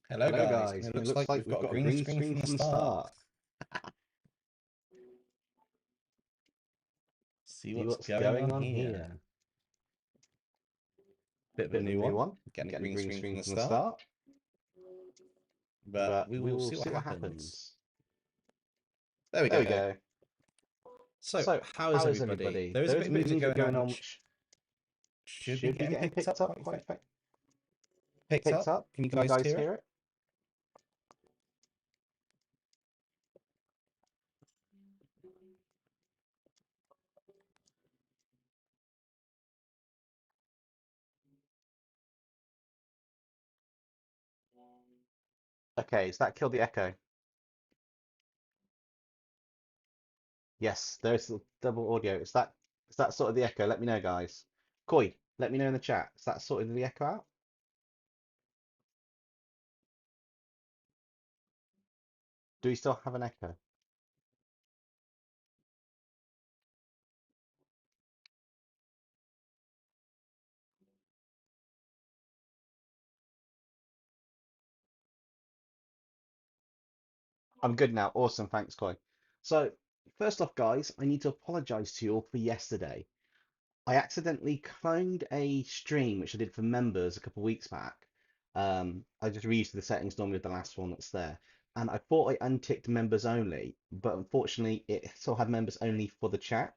Hello guys, and it looks like we've got a green screen from the start. See what's going on here. Bit of a new one, getting a green screen from the start. But we will see what happens. There we go. So, how is everybody? There is a bit of music going on which should be getting picked up quite picked up. Can you guys hear it? Okay, does that kill the echo? Yes, there's double audio. Is that sort of the echo? Let me know, guys. Koi, let me know in the chat. Is that sort of the echo out? Do we still have an echo? I'm good now. Awesome. Thanks, Koi. So, first off, guys, I need to apologize to you all for yesterday. I accidentally cloned a stream, which I did for members a couple of weeks back. I just reused the settings normally with the last one that's there. And I thought I unticked members only, but unfortunately, it still had members only for the chat,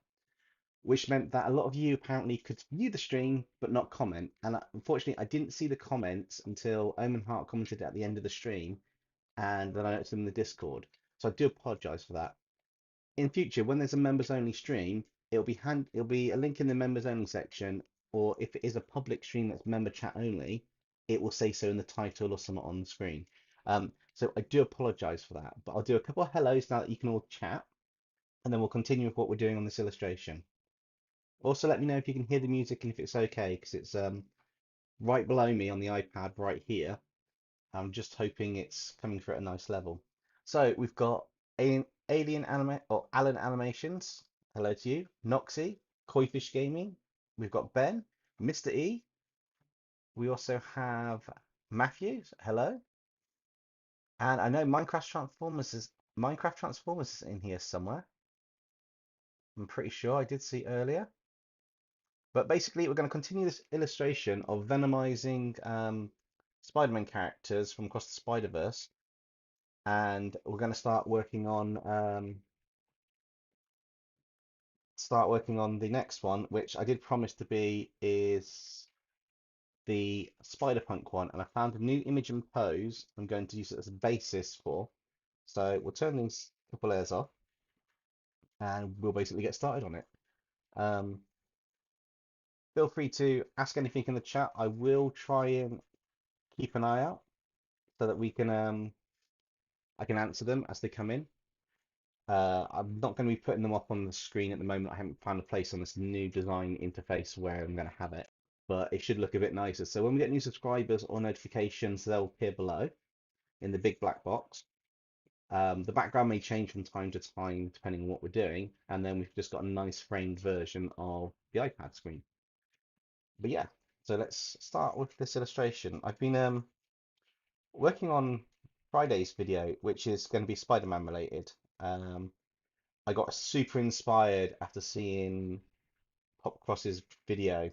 which meant that a lot of you apparently could view the stream but not comment. And unfortunately, I didn't see the comments until Omen Heart commented at the end of the stream, and then I noticed them in the Discord. So I do apologize for that. In future, when there's a members only stream, it'll be a link in the members only section, or if it is a public stream that's member chat only, it will say so in the title or somewhat on the screen. So I do apologize for that, but I'll do a couple of hellos now that you can all chat, and then we'll continue with what we're doing on this illustration. Also, let me know if you can hear the music and if it's okay, because it's right below me on the iPad right here. I'm just hoping it's coming through at a nice level. So we've got Alien Anime or Alan Animations. Hello to you. Noxy, Koifish Gaming. We've got Ben, Mr. E. We also have Matthew. Hello. And I know Minecraft Transformers is in here somewhere. I'm pretty sure I did see earlier. But basically, we're going to continue this illustration of venomizing Spider-Man characters from across the Spider-Verse. And we're going to start working on the next one, which I did promise to be is the Spider-Punk one, and I found a new image and pose I'm going to use it as a basis for. So we'll turn these couple layers off, and we'll basically get started on it. Um, Feel free to ask anything in the chat. I will try and keep an eye out so that we can I can answer them as they come in. I'm not going to be putting them up on the screen at the moment. I haven't found a place on this new design interface where I'm going to have it, but it should look a bit nicer. So when we get new subscribers or notifications, they'll appear below in the big black box. The background may change from time to time depending on what we're doing, and then we've just got a nice framed version of the iPad screen. But yeah, so let's start with this illustration. I've been working on Friday's video, which is going to be Spider-Man related. I got super inspired after seeing Popcross's video,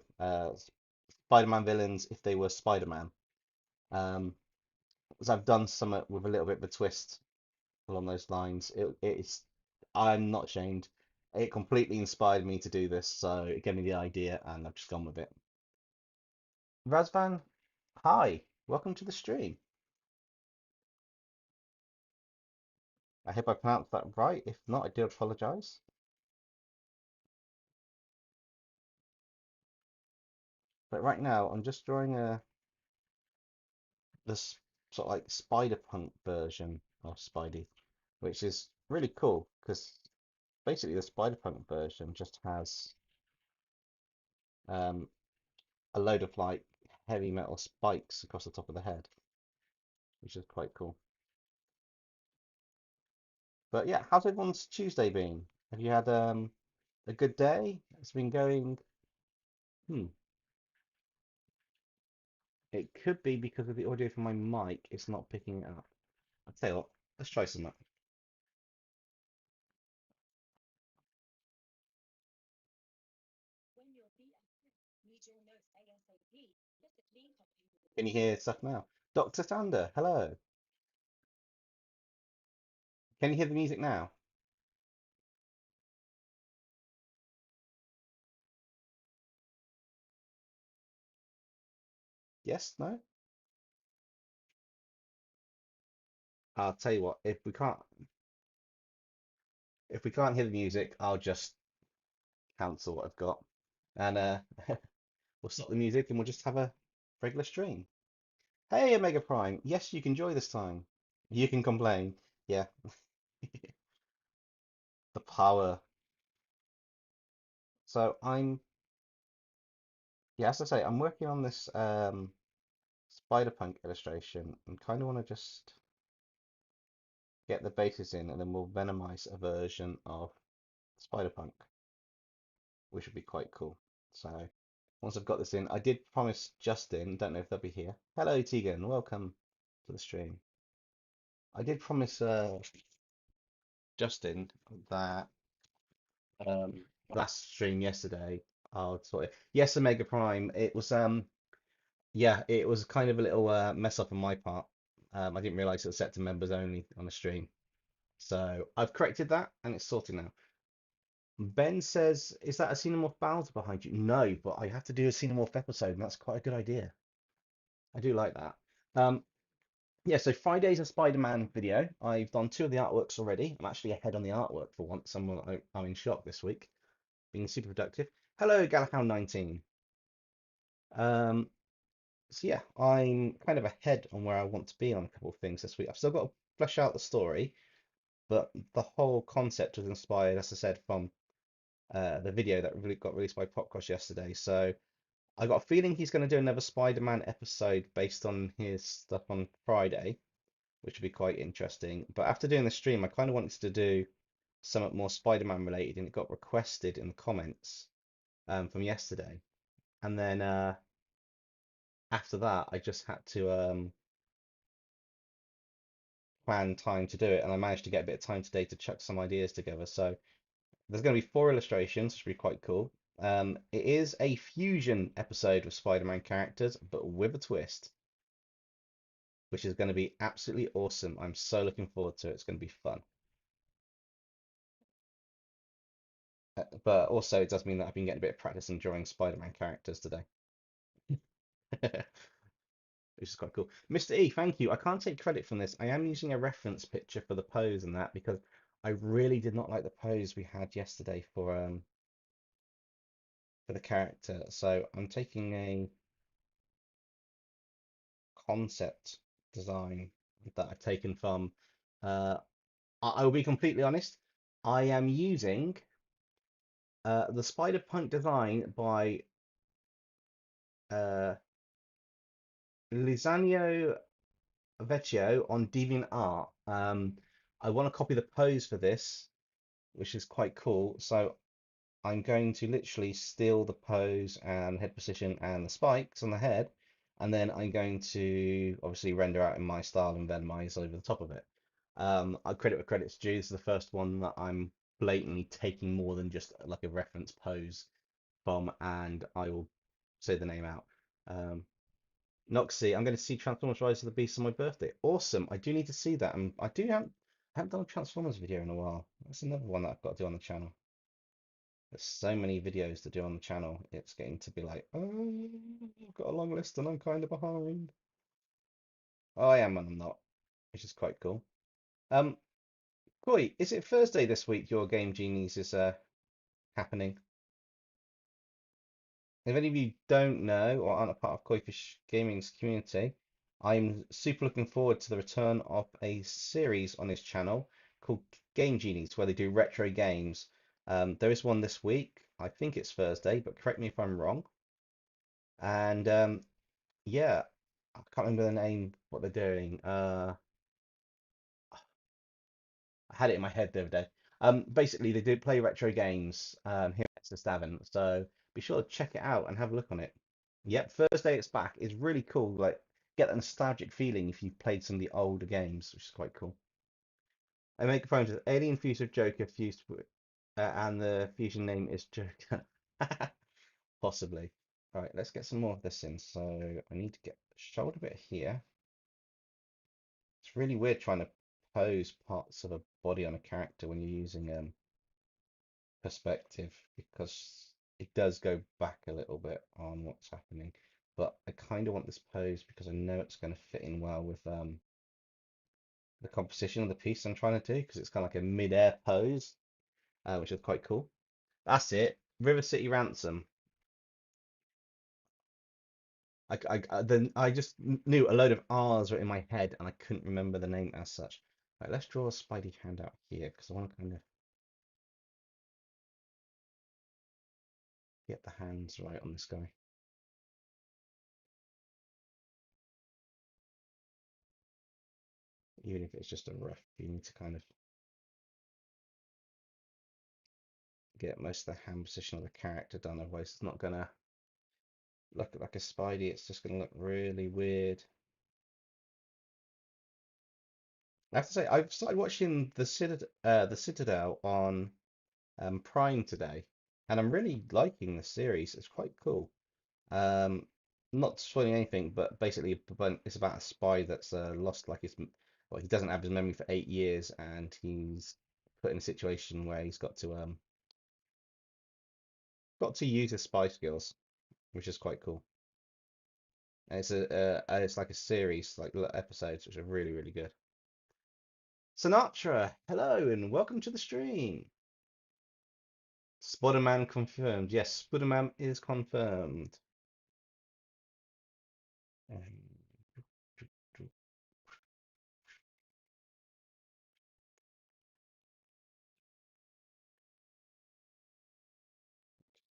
Spider-Man villains if they were Spider-Man. As I've done some with a little bit of a twist along those lines. I'm not ashamed. It completely inspired me to do this, so it gave me the idea, and I've just gone with it. Razvan, hi, welcome to the stream. I hope I pronounced that right. If not, I do apologize. But right now, I'm just drawing this sort of like Spider-Punk version of Spidey, which is really cool because basically the Spider-Punk version just has um, a load of like heavy metal spikes across the top of the head, which is quite cool. But yeah, how's everyone's Tuesday been? Have you had a good day? It's been going. Hmm. It could be because of the audio from my mic. It's not picking it up. I'll tell you what. Let's try some. Can you hear stuff now? Dr. Sander, hello. Can you hear the music now? Yes? No? I'll tell you what. If we can't hear the music, I'll just cancel what I've got, and we'll stop the music and we'll just have a regular stream. Hey, Omega Prime. Yes, you can join this time. You can complain. Yeah, the power. So yeah, as I say, I'm working on this Spider-Punk illustration and kind of want to just get the bases in, and then we'll venomize a version of Spider-Punk, which would be quite cool. So once I've got this in, I did promise Justin, don't know if they'll be here. Hello, Tegan, welcome to the stream. I did promise Justin that last stream yesterday, I'll sort it. Yes, Omega Prime. It was yeah, it was kind of a little mess up on my part. I didn't realize it was set to members only on the stream. So I've corrected that and it's sorted now. Ben says, is that a Xenomorph Bowser behind you? No, but I have to do a Xenomorph episode, and that's quite a good idea. I do like that. Um, yeah, so Friday's a Spider-Man video. I've done 2 of the artworks already. I'm actually ahead on the artwork for once. I'm in shock this week, being super productive. Hello, Galahound19. Um, so yeah, I'm kind of ahead on where I want to be on a couple of things this week. I've still got to flesh out the story, but the whole concept was inspired, as I said, from the video that really got released by Popcross yesterday. So I got a feeling he's going to do another Spider-Man episode based on his stuff on Friday, which would be quite interesting. But after doing the stream, I kind of wanted to do something more Spider-Man related, and it got requested in the comments from yesterday. And then after that, I just had to plan time to do it, and I managed to get a bit of time today to chuck some ideas together. So there's going to be 4 illustrations, which will be quite cool. It is a fusion episode of Spider-Man characters, but with a twist, which is going to be absolutely awesome. I'm so looking forward to it. It's going to be fun. But also, it does mean that I've been getting a bit of practice in drawing Spider-Man characters today. which is quite cool. Mr. E, thank you. I can't take credit from this. I am using a reference picture for the pose and that because I really did not like the pose we had yesterday for the character. So I'm taking a concept design that I've taken from. Uh, I will be completely honest. I am using the Spider Punk design by uh, Lisagno Vecchio on DeviantArt. I want to copy the pose for this, which is quite cool. So I'm going to literally steal the pose and head position and the spikes on the head, and then I'm going to obviously render out in my style and venomize over the top of it. I credit where credit's due. This is the first one that I'm blatantly taking more than just like a reference pose from, and I will say the name out. Um, Noxy, I'm going to see Transformers Rise of the Beast on my birthday. Awesome. I do need to see that. And I haven't done a Transformers video in a while. That's another one that I've got to do on the channel. There's so many videos to do on the channel. It's getting to be like, oh, I've got a long list and I'm kind of behind. Oh, I am and I'm not, which is quite cool. Koi, is it Thursday this week your Game Genies is happening? If any of you don't know or aren't a part of Koi Fish Gaming's community, I'm super looking forward to the return of a series on his channel called Game Genies, where they do retro games. There is one this week. I think it's Thursday, but correct me if I'm wrong. And yeah, I can't remember the name, what they're doing. I had it in my head the other day. Basically, they do play retro games here at Stavin, so be sure to check it out and have a look on it. Yep, Thursday it's back. It's really cool. Like, get that nostalgic feeling if you've played some of the older games, which is quite cool. I make a phone to Alien fused with Joker fused with, and the fusion name is Joker. Possibly. All right, let's get some more of this in. So I need to get the shoulder bit here. It's really weird trying to pose parts of a body on a character when you're using perspective because it does go back a little bit on what's happening. But I kind of want this pose because I know it's going to fit in well with the composition of the piece I'm trying to do because it's kind of like a mid-air pose, which is quite cool. That's it. River City Ransom. Then I just knew a load of R's were in my head and I couldn't remember the name as such. Right, let's draw a Spidey hand out here because I want to kind of get the hands right on this guy. Even if it's just a rough, you need to kind of get most of the hand position of the character done, otherwise it's not gonna look like a Spidey, it's just gonna look really weird. I have to say, I've started watching the Citadel on Prime today, and I'm really liking the series. It's quite cool. Um, Not spoiling anything, but basically it's about a spy that's lost like well, he doesn't have his memory for 8 years, and he's put in a situation where he's got to use his spy skills, which is quite cool. And it's like a series, like little episodes, which are really, really good. Sinatra, hello and welcome to the stream. Spider-Man confirmed. Yes, Spider-Man is confirmed. Um,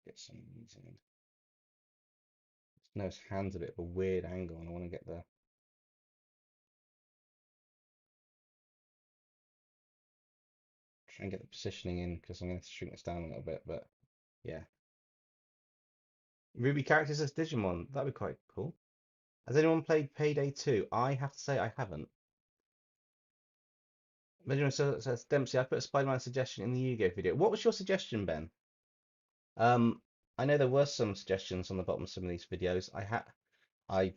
get some of these in. No, his hand's a bit of a weird angle, and I want to get try and get the positioning in because I'm going to shrink this down a little bit. But yeah, Ruby characters as Digimon. That'd be quite cool. Has anyone played Payday 2? I have to say I haven't. Benjamin says Dempsey, I put a Spider-Man suggestion in the Yu-Gi-Oh video. What was your suggestion, Ben? Um, I know there were some suggestions on the bottom of some of these videos. To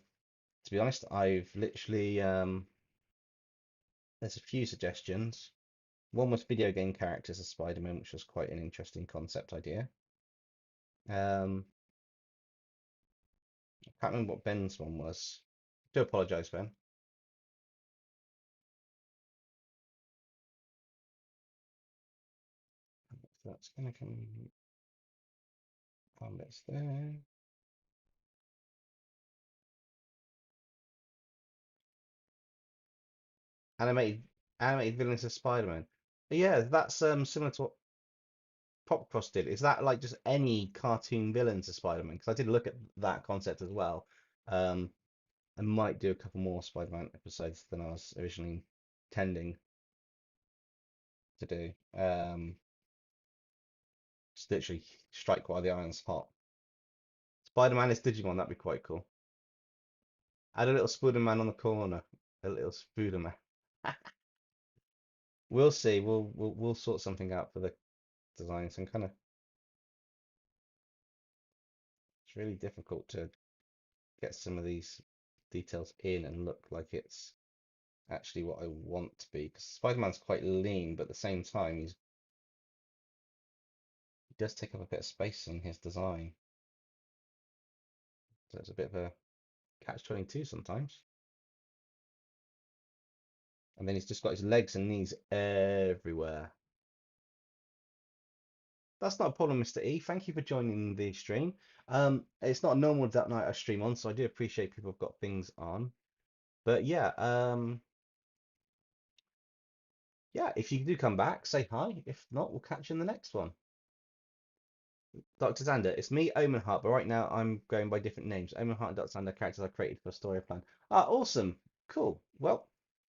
be honest, I've literally there's a few suggestions. One was video game characters as Spider-Man, which was quite an interesting concept idea. Can't remember what Ben's one was. Do apologise, Ben. That's gonna come on this there. Animated animated villains of Spider-Man. Yeah, that's similar to what Popcross did. Is that like just any cartoon villains of Spider-Man? Because I did look at that concept as well. Um, I might do a couple more Spider-Man episodes than I was originally intending to do. Just literally strike while the iron's hot. Spider-Man is Digimon, that'd be quite cool. Add a little Spider-Man on the corner. A little Spider-Man. We'll see. We'll sort something out for the design. Some kind of it's really difficult to get some of these details in and look like it's actually what I want to be. Because Spider-Man's quite lean, but at the same time he does take up a bit of space in his design. So it's a bit of a catch-22 sometimes. And then he's just got his legs and knees everywhere. That's not a problem, Mr. E. Thank you for joining the stream. It's not a normal Dark Knight I stream on, so I do appreciate people have got things on. But yeah, yeah, if you do come back, say hi. If not, we'll catch you in the next one. Dr. Xander, it's me, Omen Heart, but right now I'm going by different names. Omen Heart and Dr. Xander characters I created for a story plan. Ah, awesome. Cool. Well,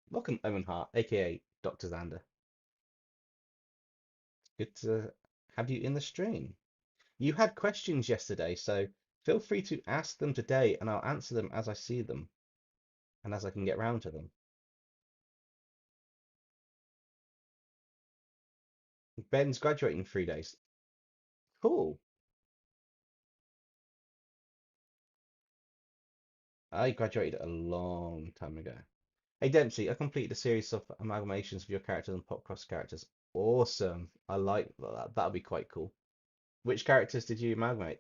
welcome, Omen Heart, aka Dr. Xander. Good to have you in the stream. You had questions yesterday, so feel free to ask them today and I'll answer them as I see them and as I can get round to them. Ben's graduating in 3 days. Cool. I graduated a long time ago. Hey Dempsey, I completed a series of amalgamations of your characters and Popcross characters. Awesome. I like that. That'll be quite cool. Which characters did you amalgamate?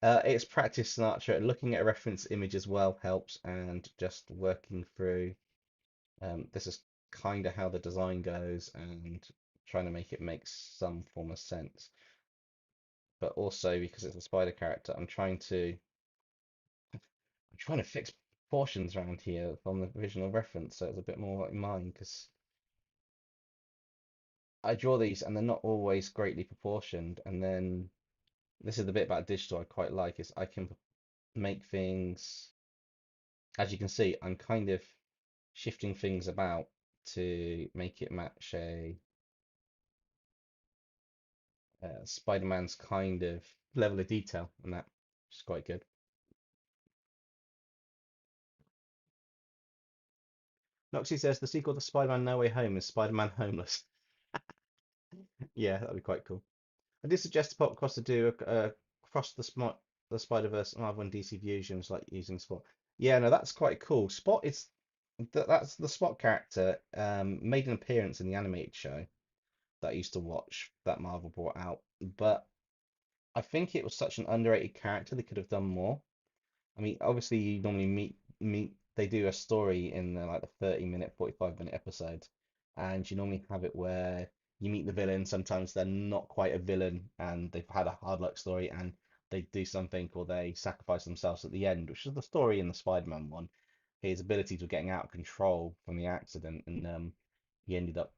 It's practice, Sinatra. Looking at a reference image as well helps, and just working through. This is kind of how the design goes, and trying to make it make some form of sense. But also because it's a spider character, I'm trying to fix proportions around here from the original reference, so it's a bit more like mine because I draw these and they're not always greatly proportioned. And then this is the bit about digital I quite like is I can make things, as you can see, I'm kind of shifting things about to make it match a Spider-Man's kind of level of detail, and that is quite good. Noxie says the sequel to Spider-Man No Way Home is Spider-Man Homeless. Yeah, that'd be quite cool. I did suggest to Pop across to do across the Spider-Verse Marvel and DC fusions like using Spot. Yeah, no, that's quite cool. Spot is that's the Spot character made an appearance in the animated show that I used to watch that Marvel brought out, but I think it was such an underrated character they could have done more. I mean, obviously you normally meet they do a story in like the 30-minute, 45-minute episodes, and you normally have it where you meet the villain. Sometimes they're not quite a villain and they've had a hard luck story and they do something or they sacrifice themselves at the end, which is the story in the Spider-Man one. His ability to getting out of control from the accident, and he ended up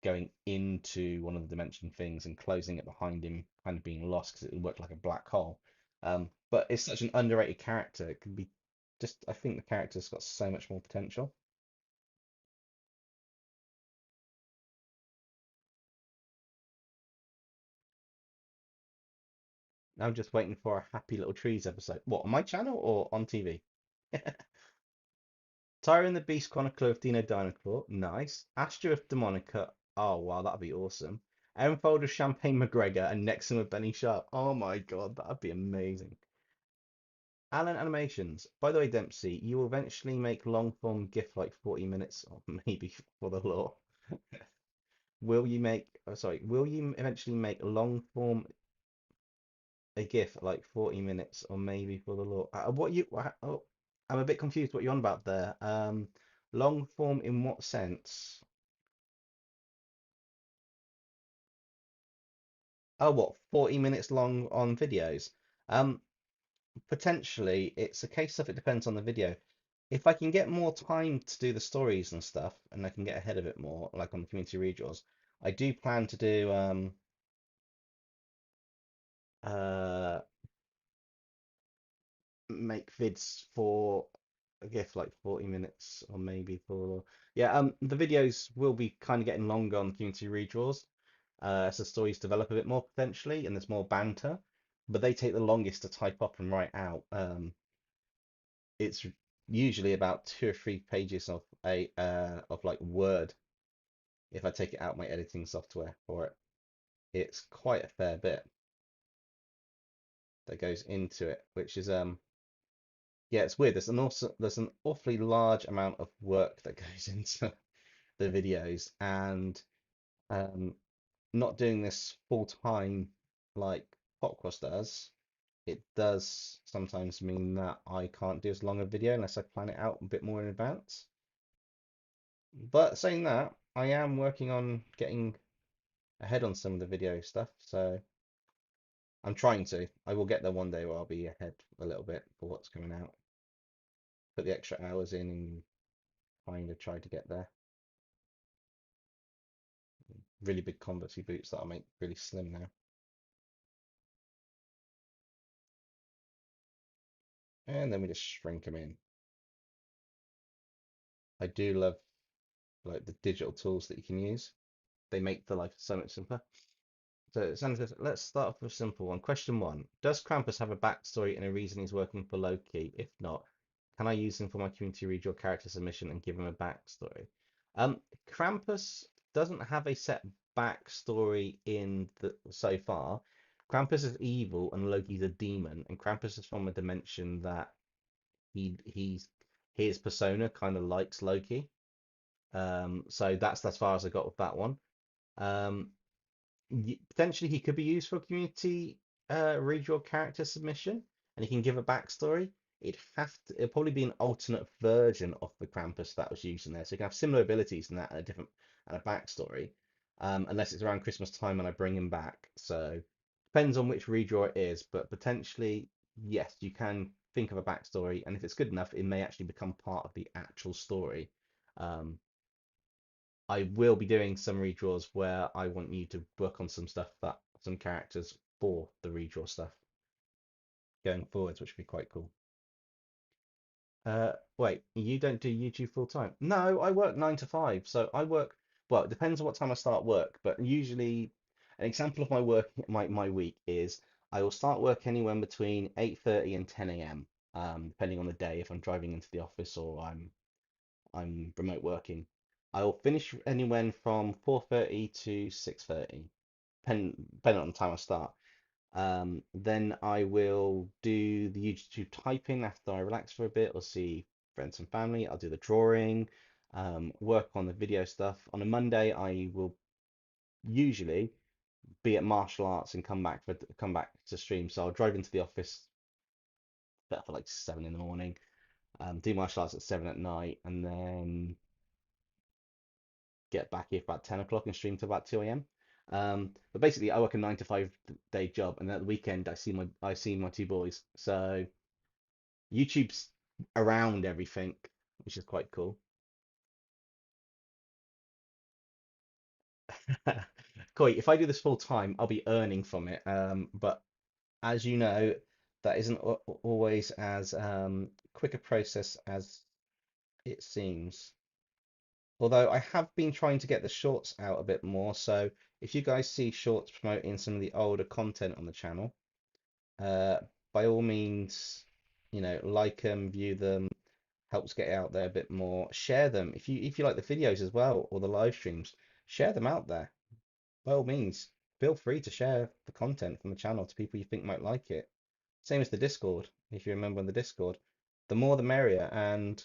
going into one of the dimension things and closing it behind him, kind of being lost because it worked like a black hole. But it's such an underrated character. It can be just, I think the character's got so much more potential. I'm just waiting for a Happy Little Trees episode. What, on my channel or on TV? Tyra and the Beast Chronicle of Dino Dinoclaw. Nice. Astra of Demonica. Oh, wow, that'd be awesome. Enfold of Champagne McGregor and Nexon of Benny Sharp. Oh my God, that'd be amazing. Alan Animations. By the way, Dempsey, you will eventually make long form GIF like 40 minutes, or maybe for the law. Will you make, oh, sorry, will you eventually make long form a GIF at like 40 minutes or maybe for the law. What you? Oh, I'm a bit confused what you're on about there. Long form in what sense? Oh, what, 40 minutes long on videos? Um, Potentially, it's a case of it depends on the video. If I can get more time to do the stories and stuff, and I can get ahead of it more, like on the community redraws, I do plan to do uh make vids for a GIF like 40 minutes or maybe for yeah, the videos will be kind of getting longer on the community redraws as the stories develop a bit more potentially and there's more banter, but they take the longest to type up and write out. It's usually about 2 or 3 pages of a of like Word if I take it out my editing software for it. It's quite a fair bit that goes into it, which is yeah, it's weird. There's an awfully large amount of work that goes into the videos, and um, not doing this full time like Popcross does, it does sometimes mean that I can't do as long a video unless I plan it out a bit more in advance. But saying that, I am working on getting ahead on some of the video stuff, so I'm trying to. I will get there one day where I'll be ahead a little bit for what's coming out. Put the extra hours in and kind of try to get there. Really big Converse boots that I'll make really slim now. And then we just shrink them in. I do love like the digital tools that you can use. They make the life so much simpler. So Sandra says, let's start off with a simple one. Question one: does Krampus have a backstory and a reason he's working for Loki? If not, can I use him for my community read your character submission and give him a backstory? Krampus doesn't have a set backstory in the so far. Krampus is evil and Loki's a demon, and Krampus is from a dimension that he's his persona kind of likes Loki. So that's as far as I got with that one. Um, Potentially he could be used for a community read your character submission, and he can give a backstory. It'd probably be an alternate version of the Krampus that was used in there, so you can have similar abilities in that and a different and a backstory. Unless it's around Christmas time and I bring him back. So depends on which redraw it is, but potentially yes, you can think of a backstory, and if it's good enough, it may actually become part of the actual story. Um, I will be doing some redraws where I want you to work on some stuff that some characters for the redraw stuff going forwards, which would be quite cool. Wait, you don't do YouTube full time? No, I work 9 to 5. So I work, well, it depends on what time I start work, but usually an example of my work, my week is I will start work anywhere between 8:30 and 10 a.m. Depending on the day, if I'm driving into the office or I'm remote working. I will finish anywhere from 4:30 to 6:30, depending on the time I start. Then I will do the YouTube typing after I relax for a bit or see friends and family. I'll do the drawing, work on the video stuff. On a Monday, I will usually be at martial arts and come back to stream. So I'll drive into the office for like 7 in the morning, do martial arts at 7 at night, and then get back here for about 10 o'clock and stream to about 2 a.m. But basically, I work a 9 to 5 day job, and at the weekend, I see my two boys. So YouTube's around everything, which is quite cool. Koi, if I do this full time, I'll be earning from it. But as you know, that isn't always as quick a process as it seems. Although I have been trying to get the shorts out a bit more, so if you guys see shorts promoting some of the older content on the channel, uh, by all means, like them, view them, helps get it out there a bit more. Share them if you like the videos as well or the live streams, share them out there. By all means, feel free to share the content from the channel to people you think might like it. Same as the Discord, if you remember on the Discord, the more the merrier, and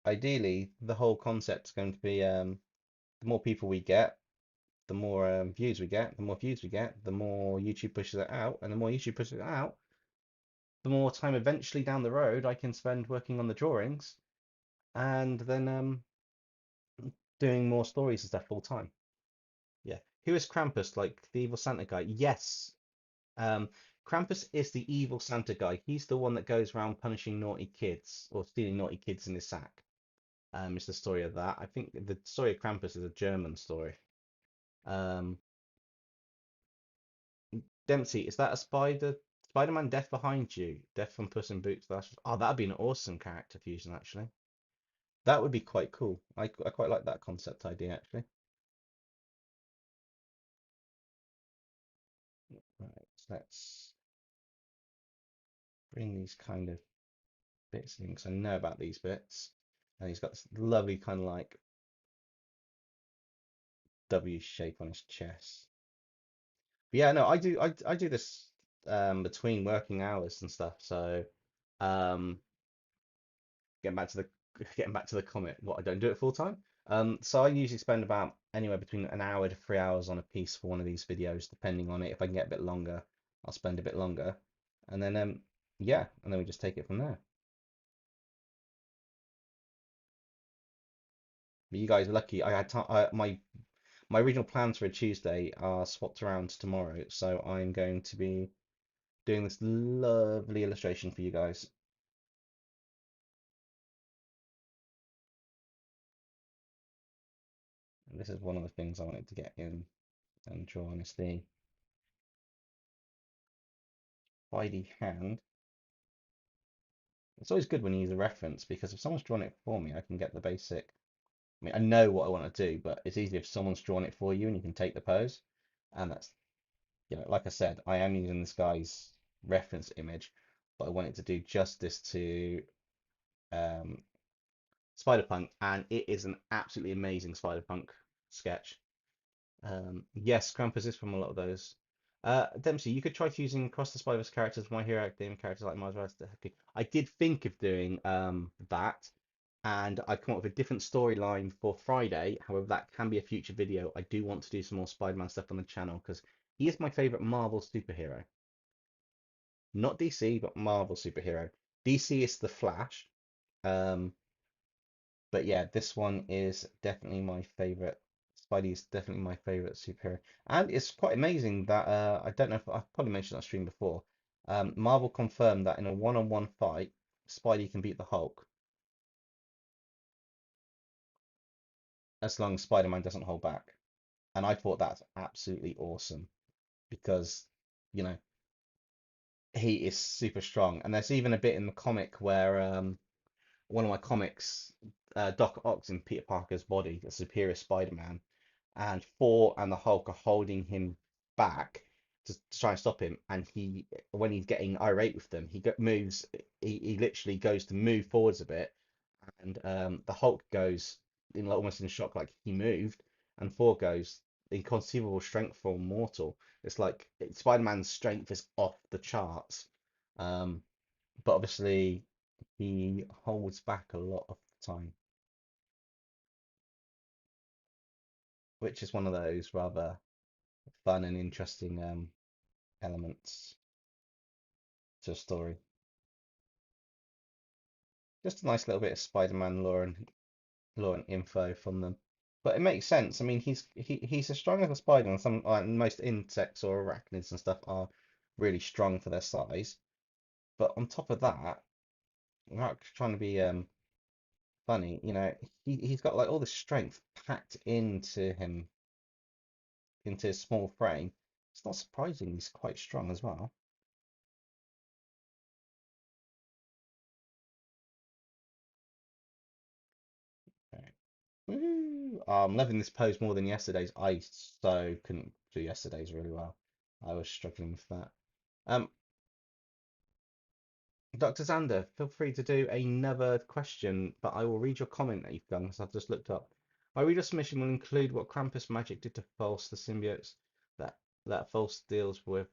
ideally the whole concept's going to be the more people we get, the more views we get. The more views we get, the more YouTube pushes it out, and the more YouTube pushes it out, the more time eventually down the road I can spend working on the drawings, and then doing more stories and stuff full time. Yeah. Who is Krampus? Like the evil Santa guy? Yes. Um, Krampus is the evil Santa guy. He's the one that goes around punishing naughty kids or stealing naughty kids in his sack. Is the story of that. I think the story of Krampus is a German story. Um, Dempsey, is that a Spider-Man Death Behind You? Death from Puss in Boots. Oh, that'd be an awesome character fusion, actually. That would be quite cool. I quite like that concept idea, actually. Right, so let's bring these kind of bits in because I know about these bits. And he's got this lovely kind of like W shape on his chest. But yeah, no, I do this between working hours and stuff. So um getting back to the getting back to the comic, what I don't do it full time. So I usually spend about anywhere between an hour to 3 hours on a piece for one of these videos, depending on it. If I can get a bit longer, I'll spend a bit longer. And then yeah, and then we just take it from there. But you guys are lucky. I had time. My original plans for a Tuesday are swapped around to tomorrow, so I'm going to be doing this lovely illustration for you guys. And this is one of the things I wanted to get in and draw on is the Spidey hand. It's always good when you use a reference because if someone's drawn it for me, I can get the basic. I mean, I know what I want to do, but it's easier if someone's drawn it for you and you can take the pose. And that's, like I said, I am using this guy's reference image, but I want it to do justice to um, Spider-Punk, and it is an absolutely amazing Spider-Punk sketch. Yes, Krampus is from a lot of those. Dempsey, you could try fusing across the Spider-Verse characters with My Hero Academia characters like Multiverse. I did think of doing that, and I come up with a different storyline for Friday. However, that can be a future video. I do want to do some more Spider-Man stuff on the channel because he is my favorite Marvel superhero. Not DC, but Marvel superhero. DC is the Flash. Um, but yeah, this one is definitely my favorite. Spidey is definitely my favorite superhero, and it's quite amazing that I don't know if I've probably mentioned on stream before. Marvel confirmed that in a one-on-one fight, Spidey can beat the Hulk as long as Spider-Man doesn't hold back. And I thought that's absolutely awesome because, you know, he is super strong. And there's even a bit in the comic where one of my comics, Doc Ock in Peter Parker's body, the Superior Spider-Man, and Thor and the Hulk are holding him back to try and stop him. And when he's getting irate with them, moves. He literally goes to move forwards a bit, and the Hulk goes in like, almost in shock, like he moved, and Thor goes inconceivable strength for a mortal. It's like Spider-Man's strength is off the charts, um, but obviously he holds back a lot of the time, which is one of those rather fun and interesting elements to a story. Just a nice little bit of Spider-Man lore and info from them. But it makes sense. I mean, he's as strong as a spider, and some most insects or arachnids and stuff are really strong for their size. But on top of that, without trying to be funny, he's got like all this strength packed into him, into his small frame. It's not surprising he's quite strong as well. Okay. Woo! I'm loving this pose more than yesterday's. I so couldn't do yesterday's really well. I was struggling with that. Um, Dr. Zander, feel free to do another question, but I will read your comment that you've done because I've just looked up. My reader submission will include what Krampus magic did to False, the symbiotes that False deals with,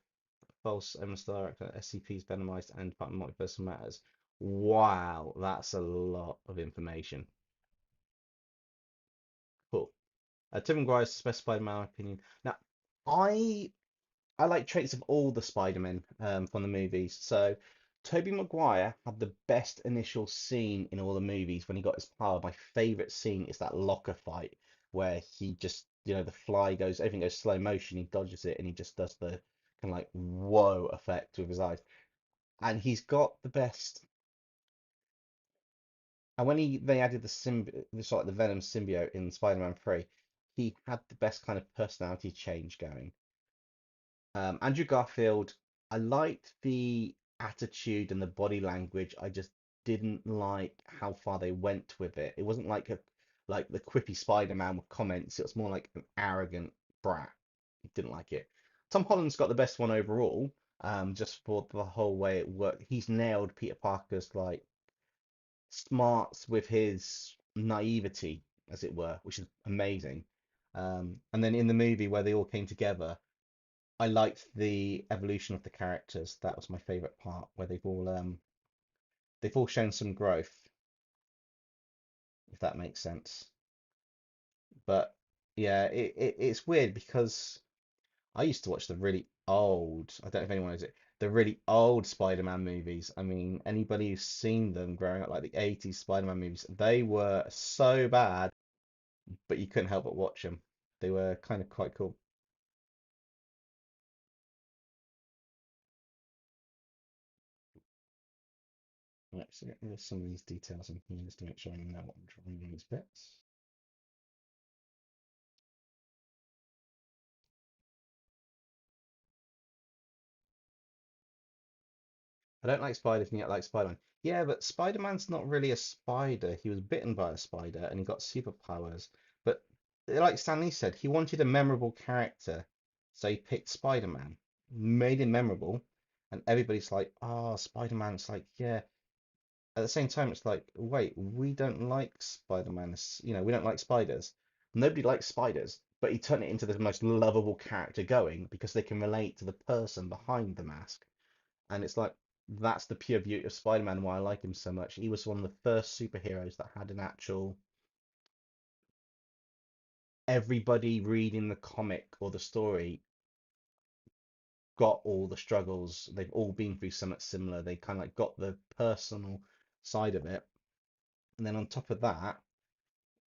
False, Star, SCPs, Venomized, and Multiverse Matters. Wow, that's a lot of information. Cool. Tobey Maguire's specified in my opinion. Now, I I like traits of all the Spider-Men from the movies. So Tobey Maguire had the best initial scene in all the movies when he got his power. My favorite scene is that locker fight where he just, the fly goes, everything goes slow motion, he dodges it, and he just does the kind of like whoa effect with his eyes. And he's got the best. And when they added the sort of the Venom symbiote in Spider-Man 3, he had the best kind of personality change going. Andrew Garfield, I liked the attitude and the body language. I just didn't like how far they went with it. It wasn't like the quippy Spider-Man with comments. It was more like an arrogant brat. Didn't like it. Tom Holland's got the best one overall, just for the whole way it worked. He's nailed Peter Parker's like smarts with his naivety, as it were, which is amazing. And then in the movie where they all came together, I liked the evolution of the characters. That was my favorite part, where they've all shown some growth, if that makes sense. But yeah, it's weird because I used to watch the really old, I don't know if anyone knows it, the really old Spider-Man movies. I mean, anybody who's seen them growing up, like the 80s Spider-Man movies, they were so bad, but you couldn't help but watch them. They were kind of quite cool. Right, so get rid of some of these details in here just to make sure I know what I'm drawing in these bits. I don't like spiders, and yet I like Spider-Man. Yeah, but Spider-Man's not really a spider. He was bitten by a spider and he got superpowers. But like Stan Lee said, he wanted a memorable character, so he picked Spider-Man, made him memorable, and everybody's like, "Oh, Spider-Man." It's like, yeah. At the same time, it's like, wait, we don't like Spider-Man. We don't like spiders. Nobody likes spiders, but he turned it into the most lovable character going because they can relate to the person behind the mask. And it's like that's the pure beauty of Spider-Man, why I like him so much. He was one of the first superheroes that had an actual everybody reading the comic or the story got all the struggles. They've all been through something similar. They kind of like got the personal side of it. And then on top of that,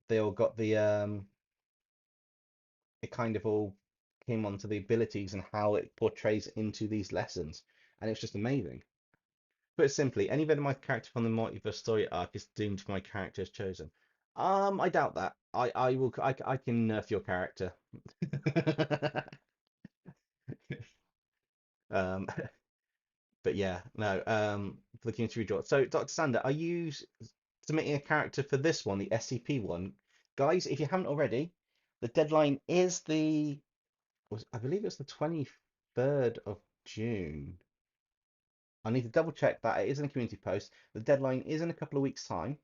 they all got it kind of all came onto the abilities and how it portrays into these lessons. And it's just amazing. Put it simply, any Venomized character from the Multiverse story arc is doomed for my character as chosen. I doubt that. I can nerf your character. Um, but yeah, no. Looking to redraw. So, Dr. Sander, are you submitting a character for this one, the SCP one? Guys, if you haven't already, the deadline is I believe it's the 23rd of June. I need to double check that it is in a community post. The deadline is in a couple of weeks' time,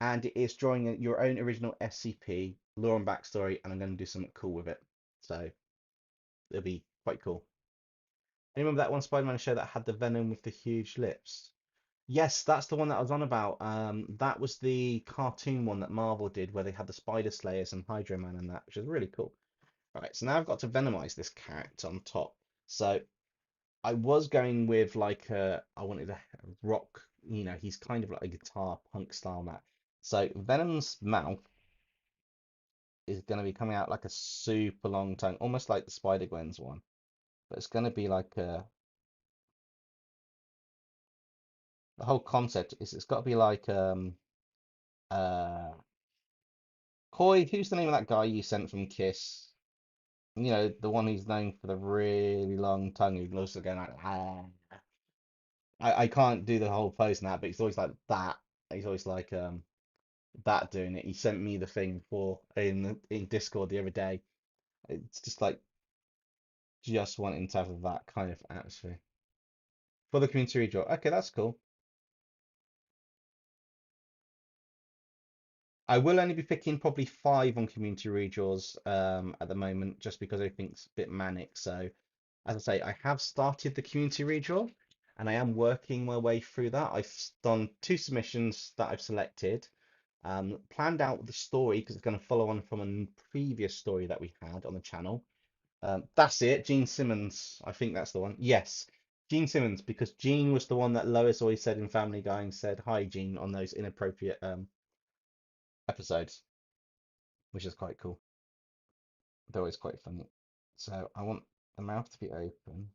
and it is drawing your own original SCP, lore and backstory, and I'm going to do something cool with it. So it'll be quite cool. You remember that one Spider-Man show that had the Venom with the huge lips? Yes, that's the one that I was on about. That was the cartoon one that Marvel did, where they had the Spider Slayers and Hydro Man and that, which is really cool. All right, so now I've got to venomize this character on top. So I was going with I wanted a rock, he's kind of like a guitar punk style Matt. So Venom's mouth is going to be coming out like a super long tongue, almost like the Spider-Gwen's one. But it's going to be like the whole concept is it's got to be like uh Coy, who's the name of that guy you sent from Kiss? The one who's known for the really long tongue who loves to go like ah. I can't do the whole pose in that, but he's always like that. He's always like that doing it. He sent me the thing for in Discord the other day. It's just like just wanting to have that kind of atmosphere for the community redraw. Okay, that's cool. I will only be picking probably 5 on community redraws at the moment, just because I think it's a bit manic. So, as I say, I have started the community redraw, and I am working my way through that. I've done 2 submissions that I've selected. Planned out the story because it's going to follow on from a previous story that we had on the channel. That's it, Gene Simmons. I think that's the one. Yes, Gene Simmons, because Gene was the one that Lois always said in Family Guy and said, "Hi, Gene," on those inappropriate episodes, which is quite cool. They're always quite funny. So I want the mouth to be open.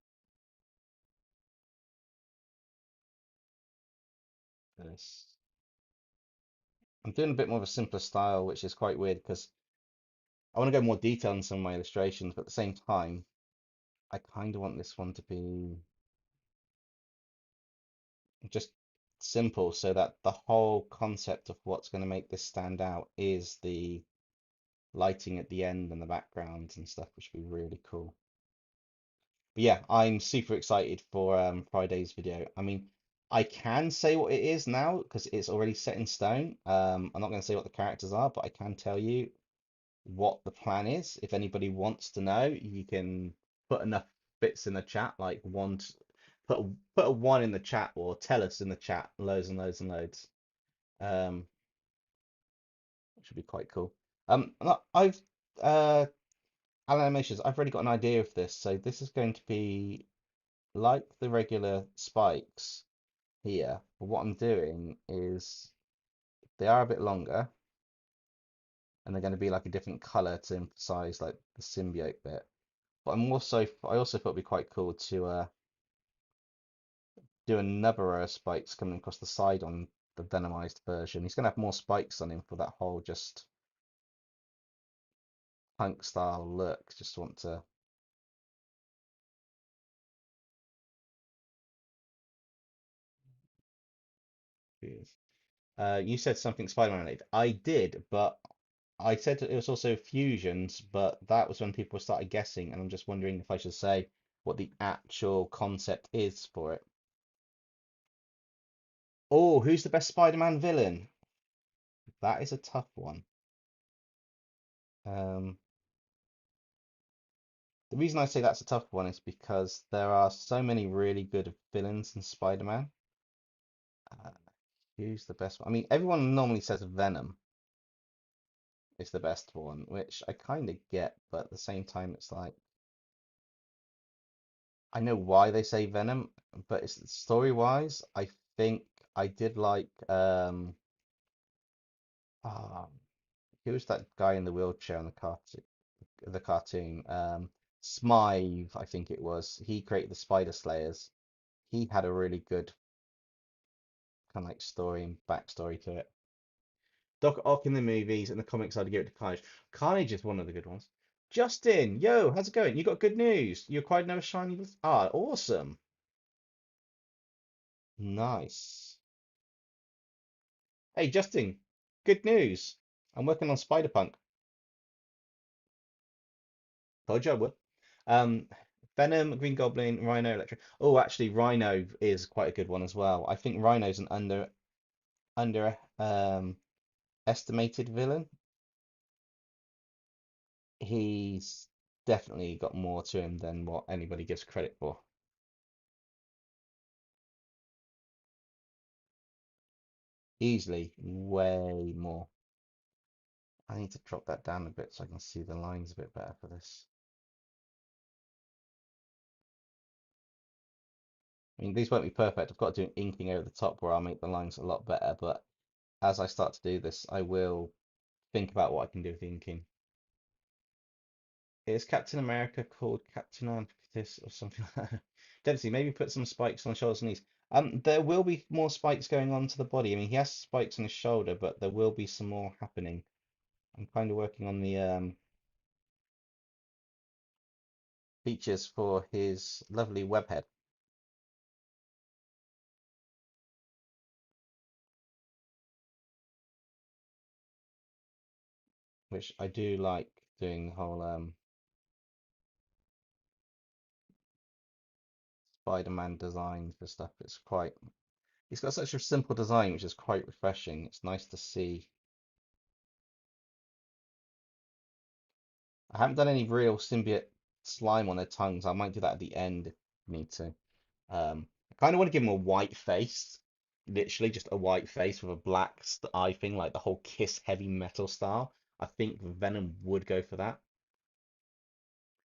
This. I'm doing a bit more of a simpler style, which is quite weird because I want to go more detail in some of my illustrations, but at the same time, I kind of want this one to be just simple so that the whole concept of what's going to make this stand out is the lighting at the end and the backgrounds and stuff, which would be really cool. But yeah, I'm super excited for Friday's video. I mean, I can say what it is now because it's already set in stone. I'm not going to say what the characters are, but I can tell you what the plan is. If anybody wants to know, you can put enough bits in the chat, like put a one in the chat or tell us in the chat, loads and loads and loads. Which would be quite cool. I've Alan Animations, I've already got an idea of this. So this is going to be like the regular spikes here. But what I'm doing is they are a bit longer and they're going to be like a different color to emphasize like the symbiote bit. But I also thought it'd be quite cool to do another row of spikes coming across the side on the venomized version. He's going to have more spikes on him for that whole just punk style look. Just want to. You said something Spider-Man related. I did, but I said it was also fusions, but that was when people started guessing, and I'm just wondering if I should say what the actual concept is for it. Oh, who's the best Spider-Man villain? That is a tough one. Um, the reason I say that's a tough one is because there are so many really good villains in Spider-Man. Uh, who's the best one? I mean, everyone normally says Venom is the best one, which I kind of get, but at the same time, it's like I know why they say Venom, but it's story-wise, I think I did like ah, who was that guy in the wheelchair on the cartoon? Smythe, I think it was. He created the Spider Slayers. He had a really good kind of like story and backstory to it. Doc Ock in the movies and the comics, I'd give it to Carnage. Carnage is one of the good ones. Justin, yo, how's it going? You got good news. You acquired another shiny. Ah, awesome. Nice. Hey, Justin, good news. I'm working on Spider-Punk. Told you I would. Um, Venom, Green Goblin, Rhino, Electro. Oh, actually, Rhino is quite a good one as well. I think Rhino's an under estimated villain. He's definitely got more to him than what anybody gives credit for. Easily, way more. I need to drop that down a bit so I can see the lines a bit better for this. I mean, these won't be perfect. I've got to do inking over the top where I'll make the lines a lot better, but as I start to do this, I will think about what I can do with inking. Is Captain America called Captain Antarctic or something like that? Dempsey, maybe put some spikes on the shoulders and knees. There will be more spikes going on to the body. I mean, he has spikes on his shoulder, but there will be some more happening. I'm kind of working on the features for his lovely web head, which I do like doing the whole Spider-Man design for stuff. He's got such a simple design, which is quite refreshing. It's nice to see. I haven't done any real symbiote slime on their tongues. I might do that at the end if I need to. I kind of want to give him a white face literally just a white face with a black eye thing, like the whole Kiss heavy metal style, I think Venom would go for that.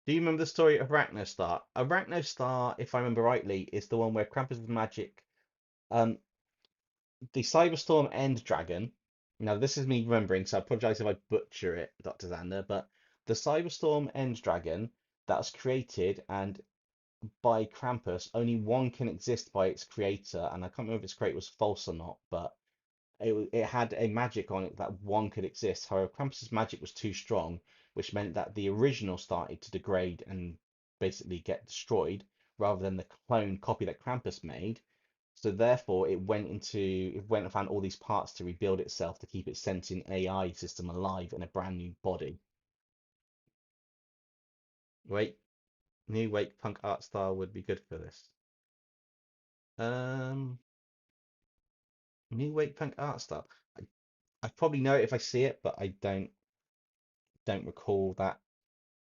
Do you remember the story of Arachnostar? Arachnostar, if I remember rightly, is the one where Krampus' magic. Um, the Cyberstorm End Dragon. Now, this is me remembering, so I apologize if I butcher it, Dr. Xander, but the Cyberstorm End Dragon that was created and by Krampus, only one can exist by its creator, and I can't remember if its creator was false or not, but it had a magic on it that one could exist. However, Krampus's magic was too strong, which meant that the original started to degrade and basically get destroyed, rather than the clone copy that Krampus made. So therefore, it went and found all these parts to rebuild itself to keep its sentient AI system alive in a brand new body. Wait, new wake punk art style would be good for this. Um, New wake punk art style. I probably know it if I see it, but I don't recall that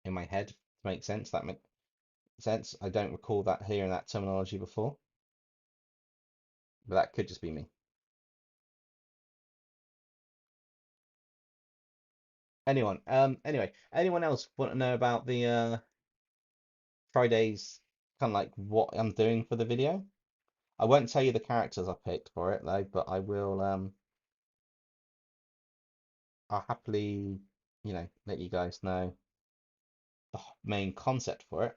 in my head. To make sense, that makes sense. I don't recall that hearing that terminology before, but that could just be me. Anyway, anyone else want to know about the Fridays, kind of like what I'm doing for the video? I won't tell you the characters I picked for it though, but I will I'll happily, let you guys know the main concept for it.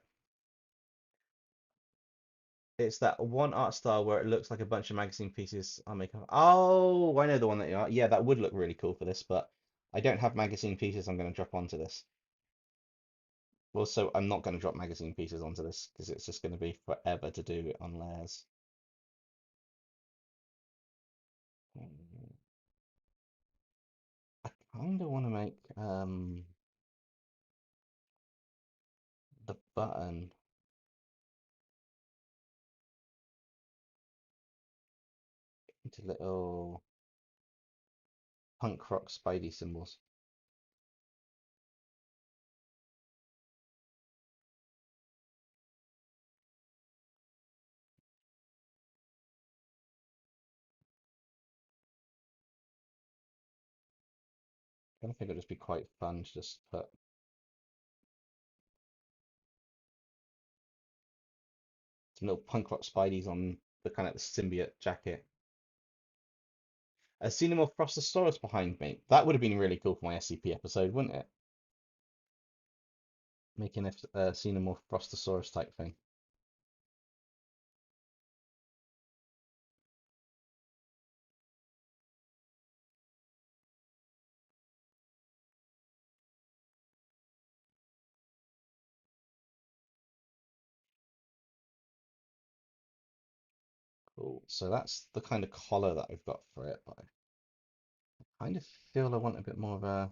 It's that one art style where it looks like a bunch of magazine pieces are making. Oh, I know the one that you are. Yeah, that would look really cool for this, but I don't have magazine pieces I'm going to drop onto this. Also, I'm not going to drop magazine pieces onto this because it's just going to be forever to do it on layers. I kind of want to make the button into little punk rock Spidey symbols. I think it'd just be quite fun to just put some little punk rock Spideys on the kind of the symbiote jacket. A Xenomorph behind me. That would have been really cool for my SCP episode, wouldn't it? Making a Xenomorph type thing. Cool. So that's the kind of collar that I've got for it, but I kind of feel I want a bit more of a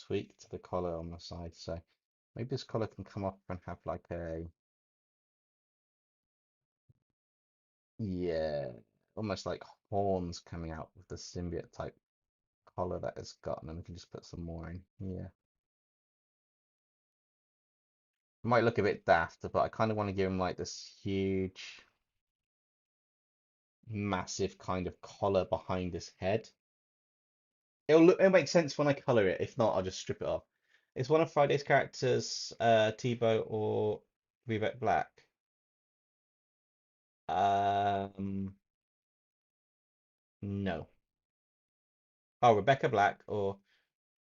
tweak to the collar on the side. So maybe this collar can come up and have like a, yeah, almost like horns coming out with the symbiote type collar that it's got, and then we can just put some more in. Yeah. It might look a bit daft, but I kind of want to give him like this huge, massive kind of collar behind his head. It'll make sense when I color it. If not, I'll just strip it off. Is one of Friday's characters Tebow or Rebecca Black? No. Oh, Rebecca Black, or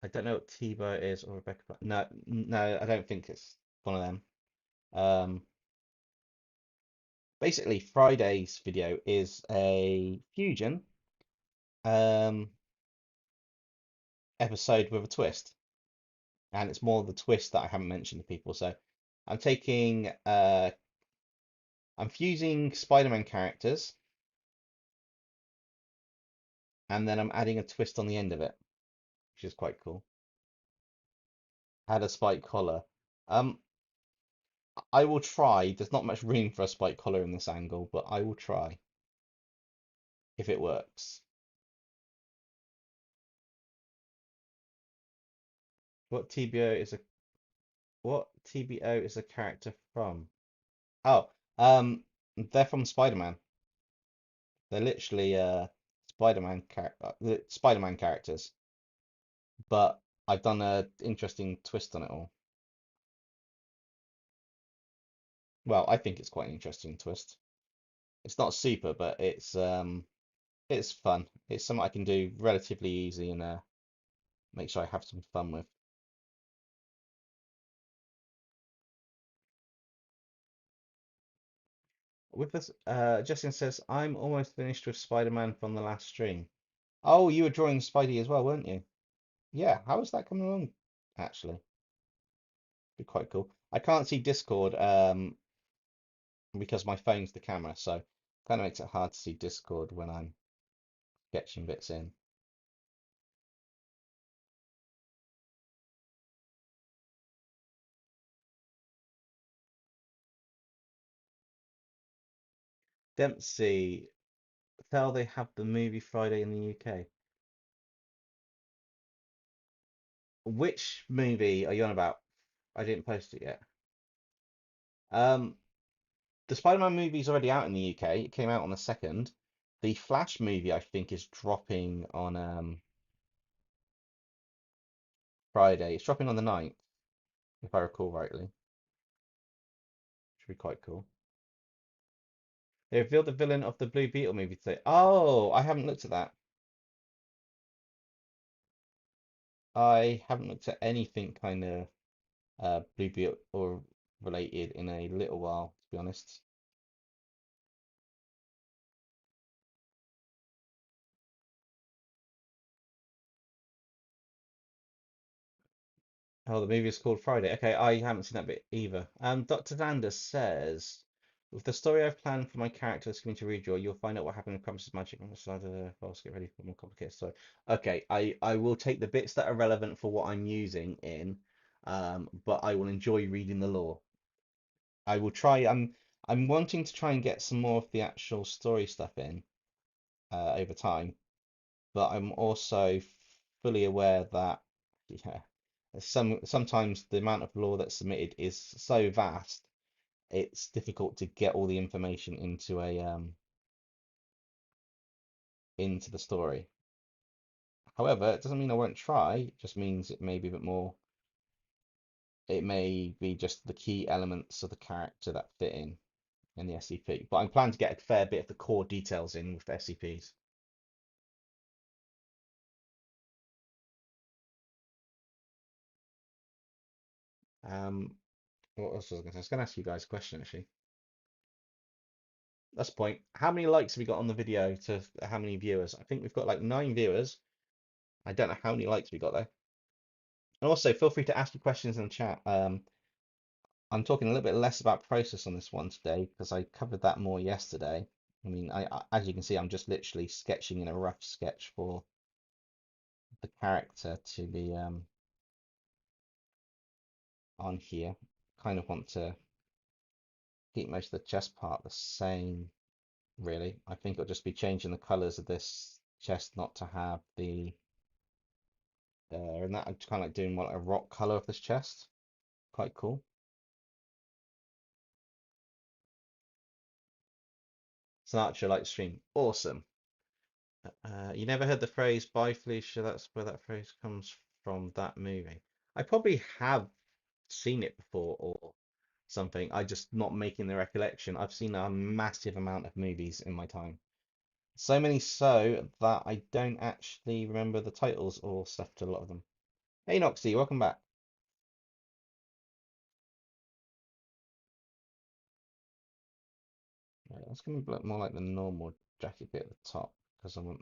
I don't know what Tebow is, or Rebecca Black. No, no, I don't think it's one of them. Um, Basically, Friday's video is a fusion um episode with a twist, and it's more the twist that I haven't mentioned to people. So I'm taking I'm fusing Spider-Man characters, and then I'm adding a twist on the end of it, which is quite cool. Add a spike collar. Um, I will try. There's not much room for a spike collar in this angle, but I will try if it works. What TBO is a what TBO is a character from? Oh, They're from Spider-Man. They're literally Spider-Man characters, but I've done a interesting twist on it all. Well, I think it's quite an interesting twist. It's not super, but it's fun. It's something I can do relatively easy and make sure I have some fun with. With this, Justin says, I'm almost finished with Spider-Man from the last stream. Oh, you were drawing Spidey as well, weren't you? Yeah, how is that coming along, actually? Be quite cool. I can't see Discord because my phone's the camera, so kind of makes it hard to see Discord when I'm sketching bits in. Dempsey, tell they have the movie Friday in the UK. Which movie are you on about? I didn't post it yet. Um, the Spider-Man movie is already out in the UK. It came out on the 2nd. The Flash movie, I think, is dropping on Friday. It's dropping on the 9th, if I recall rightly. Should be quite cool. They revealed the villain of the Blue Beetle movie today. Oh, I haven't looked at that. I haven't looked at anything kind of Blue Beetle or related in a little while, to be honest. Oh, the movie is called Friday. Okay, I haven't seen that bit either. Dr. Vander says, with the story I've planned for my characters coming to redraw, you'll find out what happened in Krampus's magic on the side of the files. Get ready for a more complicated story. Okay, I will take the bits that are relevant for what I'm using in, but I will enjoy reading the lore. I will try. I'm wanting to try and get some more of the actual story stuff in over time, but I'm also fully aware that yeah, sometimes the amount of lore that's submitted is so vast, it's difficult to get all the information into a into the story. However, it doesn't mean I won't try. It just means it may be a bit more. It may be just the key elements of the character that fit in the SCP. But I'm planning to get a fair bit of the core details in with the SCPs. Um, what else was I going to say? I was going to ask you guys a question actually. That's the point. How many likes have we got on the video to how many viewers? I think we've got like 9 viewers. I don't know how many likes we got though. And also feel free to ask your questions in the chat. I'm talking a little bit less about process on this one today because I covered that more yesterday. I mean, as you can see, I'm just literally sketching in a rough sketch for the character to be on here. Kind of want to keep most of the chest part the same, really. I think it'll just be changing the colors of this chest not to have the and that I'm kind of like doing what a rock color of this chest. Quite cool. Sinatra like stream. Awesome. You never heard the phrase "Bye, Felicia"? That's where that phrase comes from. That movie. I probably have seen it before or something. I just not making the recollection. I've seen a massive amount of movies in my time. So many so that I don't actually remember the titles or stuff to a lot of them. Hey Noxy, welcome back. Right, that's gonna look more like the normal jacket bit at the top because I want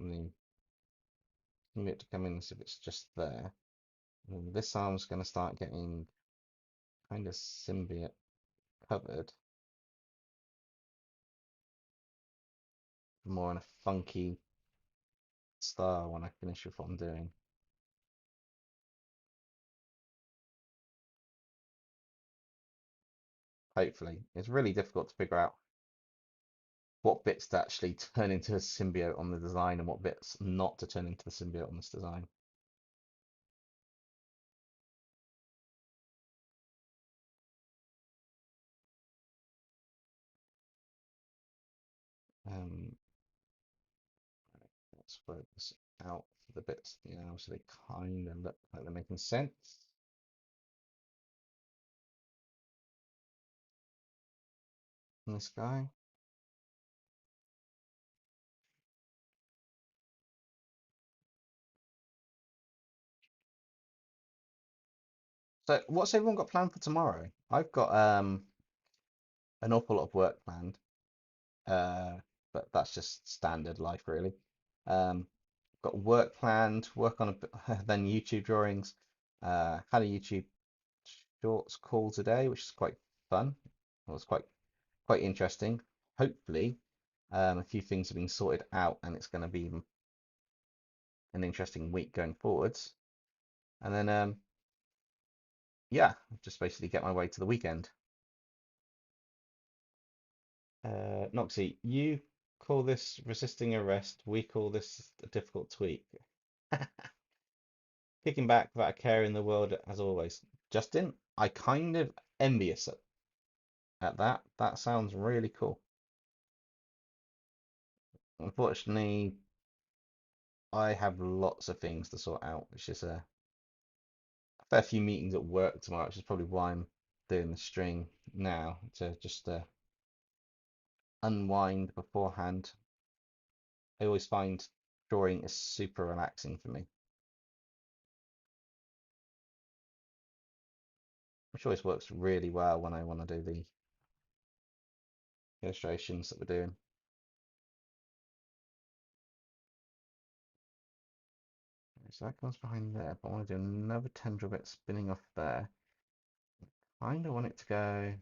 it to come in as if it's just there. And this arm's gonna start getting kind of symbiote covered, more in a funky style when I finish with what I'm doing. Hopefully, it's really difficult to figure out what bits to actually turn into a symbiote on the design and what bits not to turn into the symbiote on this design. Um, let's work this out for the bits, so they kind of look like they're making sense. And this guy. So what's everyone got planned for tomorrow? I've got an awful lot of work planned. Uh, but that's just standard life, really. Um, got work planned, work on then YouTube drawings. Had a YouTube shorts call today, which is quite fun. It was quite interesting. Hopefully, a few things have been sorted out, and it's going to be an interesting week going forwards. And then, yeah, just basically get my way to the weekend. Noxie, you call this resisting arrest. We call this a difficult tweak. Kicking back without a care in the world, as always. Justin, I kind of envious at that. That sounds really cool. Unfortunately, I have lots of things to sort out, which is a fair few meetings at work tomorrow, which is probably why I'm doing the string now to just unwind beforehand. I always find drawing is super relaxing for me, which always works really well when I want to do the illustrations that we're doing. So that comes behind there, but I want to do another tendril bit spinning off there. Kind of want it to go.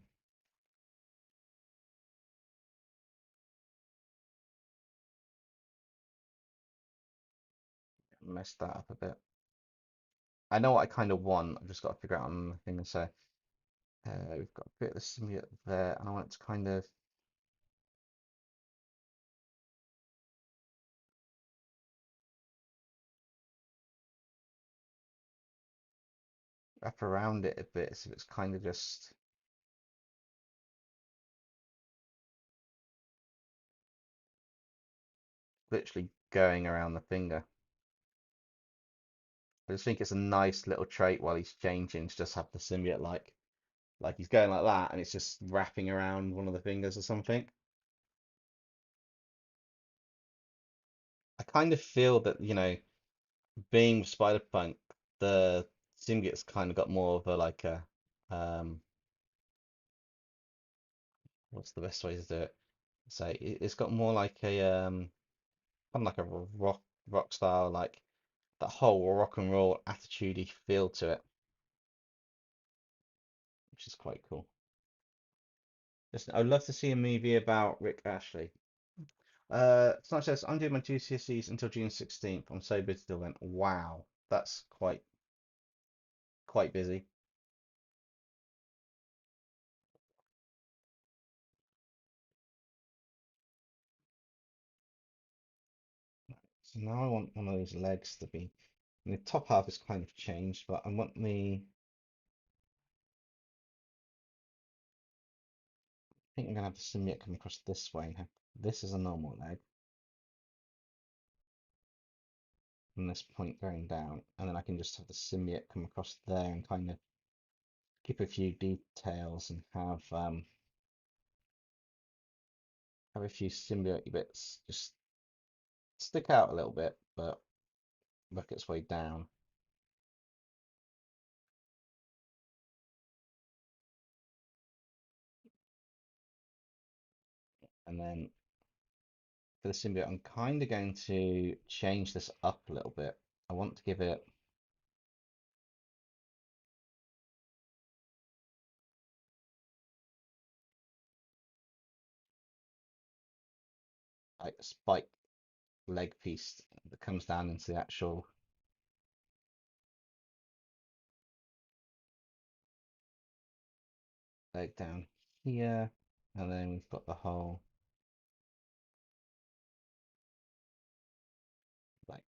Mess that up a bit. I know what I kind of want. I've just got to figure out on the thing. So we've got a bit of the symbiote there, and I want it to kind of wrap around it a bit, so it's kind of just literally going around the finger. I just think it's a nice little trait while he's changing to just have the symbiote like he's going like that, and it's just wrapping around one of the fingers or something. I kind of feel that, being Spider-Punk, the symbiote's kind of got more of a like a what's the best way to do it? Say it's got more like a kind of like a rock style, like that whole rock and roll attitudey feel to it, which is quite cool. Listen, I'd love to see a movie about Rick Ashley. Snatch says I'm doing my GCSEs until June 16th. I'm so busy till then. Wow, that's quite busy. So now I want one of those legs to be. And the top half is kind of changed, but I want I think I'm gonna have the symbiote come across this way and have this is a normal leg, and this point going down, and then I can just have the symbiote come across there and kind of keep a few details and have a few symbiote bits just stick out a little bit, but work its way down. And then for the symbiote, I'm kind of going to change this up a little bit. I want to give it like a spike leg piece that comes down into the actual leg down here, and then we've got the whole like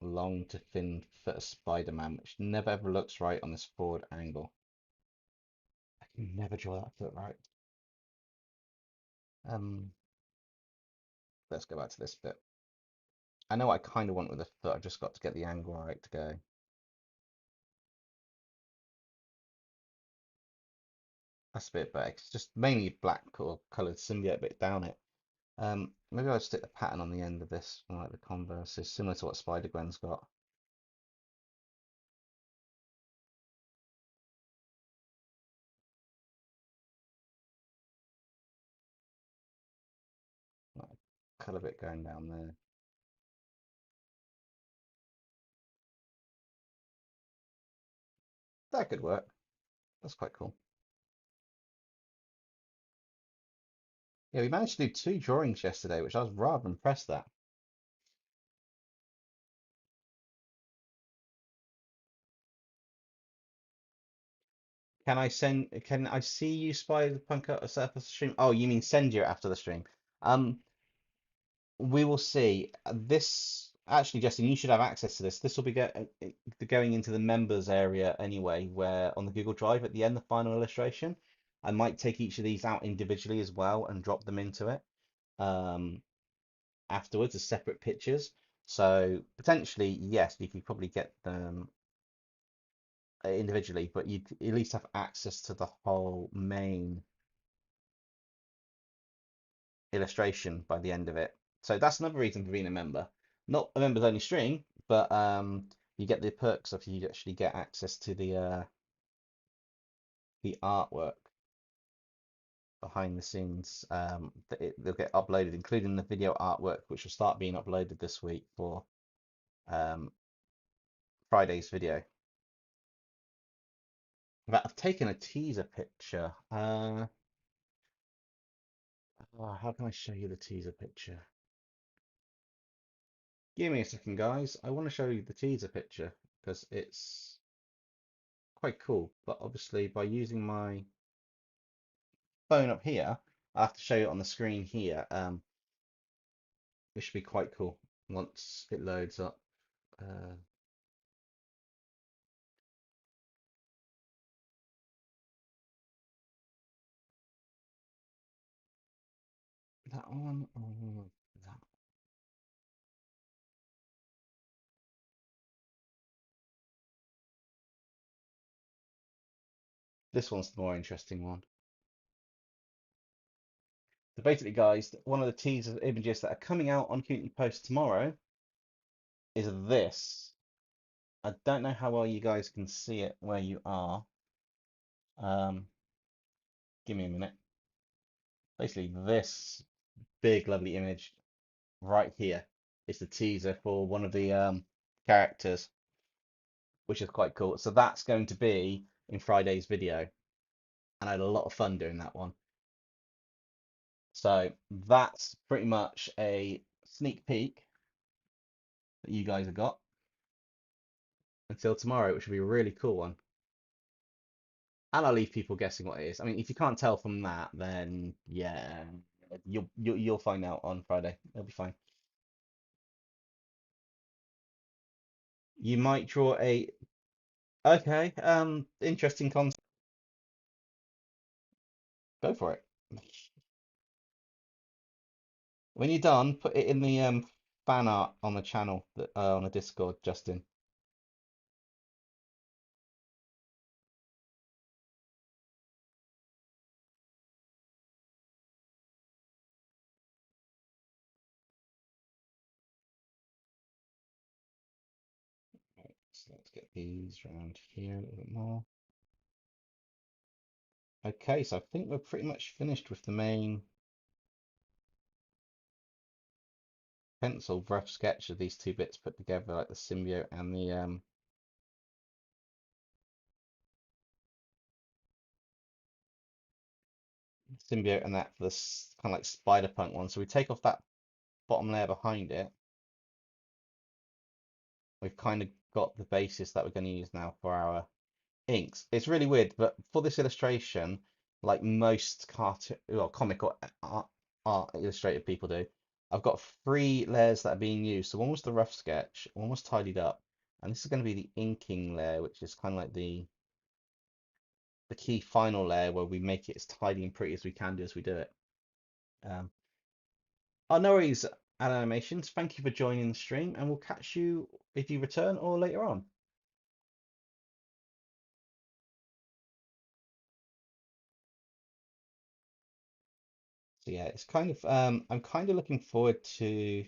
long to thin foot of Spider-Man, which never ever looks right on this forward angle. I can never draw that foot right. let's go back to this bit. I know what I kind of want with the foot. I've just got to get the angle right to go. That's a bit better. It's just mainly black or coloured symbiote bit down it. Maybe I'll stick the pattern on the end of this, like the converse is similar to what Spider-Gwen's got. Like colour bit going down there. That could work. That's quite cool. Yeah, we managed to do 2 drawings yesterday, which I was rather impressed at. Can I see you Spider Punk out a set the stream? Oh, you mean send you after the stream. We will see. This actually, Justin, you should have access to this. This will be going into the members area anyway, where on the Google Drive at the end, the final illustration. I might take each of these out individually as well and drop them into it afterwards as separate pictures. So potentially, yes, you could probably get them individually, but you'd at least have access to the whole main illustration by the end of it. So that's another reason for being a member. Not a members only stream, but you get the perks of you actually get access to the artwork behind the scenes. They'll get uploaded, including the video artwork, which will start being uploaded this week for um, Friday's video. But I've taken a teaser picture. How can I show you the teaser picture? Give me a second, guys. I want to show you the teaser picture because it's quite cool. But obviously, by using my phone up here, I have to show you it on the screen here. This should be quite cool once it loads up. That one or that? This one's the more interesting one. So basically, guys, one of the teaser images that are coming out on Community Post tomorrow is this. I don't know how well you guys can see it where you are. Give me a minute. Basically, this big, lovely image right here is the teaser for one of the characters, which is quite cool. So that's going to be in Friday's video, and I had a lot of fun doing that one. So that's pretty much a sneak peek that you guys have got until tomorrow, which will be a really cool one. And I'll leave people guessing what it is. I mean, if you can't tell from that, then yeah, you'll find out on Friday. It'll be fine. You might draw a okay, interesting concept. Go for it. When you're done, put it in the fan art on the channel that on the Discord, Justin. Right, so let's get these around here a little bit more. Okay, so I think we're pretty much finished with the main pencil rough sketch of these two bits put together, like the symbiote and the symbiote and that for this kind of like spider punk one. So we take off that bottom layer behind it. We've kind of got the basis that we're going to use now for our inks. It's really weird, but for this illustration, like most cartoon or comic or art illustrated people do, I've got 3 layers that are being used. So one was the rough sketch, one was tidied up, and this is going to be the inking layer, which is kind of like the key final layer where we make it as tidy and pretty as we can do as we do it. Um, Oh, no worries, Animations. Thank you for joining the stream, and we'll catch you if you return or later on. So yeah, it's kind of I'm kind of looking forward to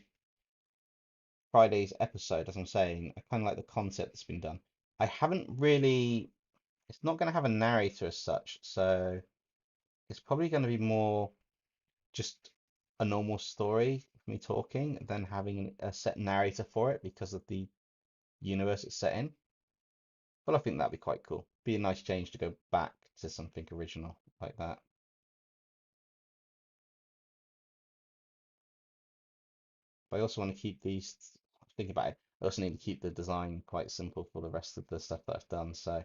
Friday's episode, as I'm saying. I kind of like the concept that's been done. I haven't really, it's not going to have a narrator as such, so it's probably going to be more just a normal story of me talking than having a set narrator for it because of the universe it's set in. But I think that'd be quite cool. Be a nice change to go back to something original like that. But I also want to keep these, think about it, I also need to keep the design quite simple for the rest of the stuff that I've done. So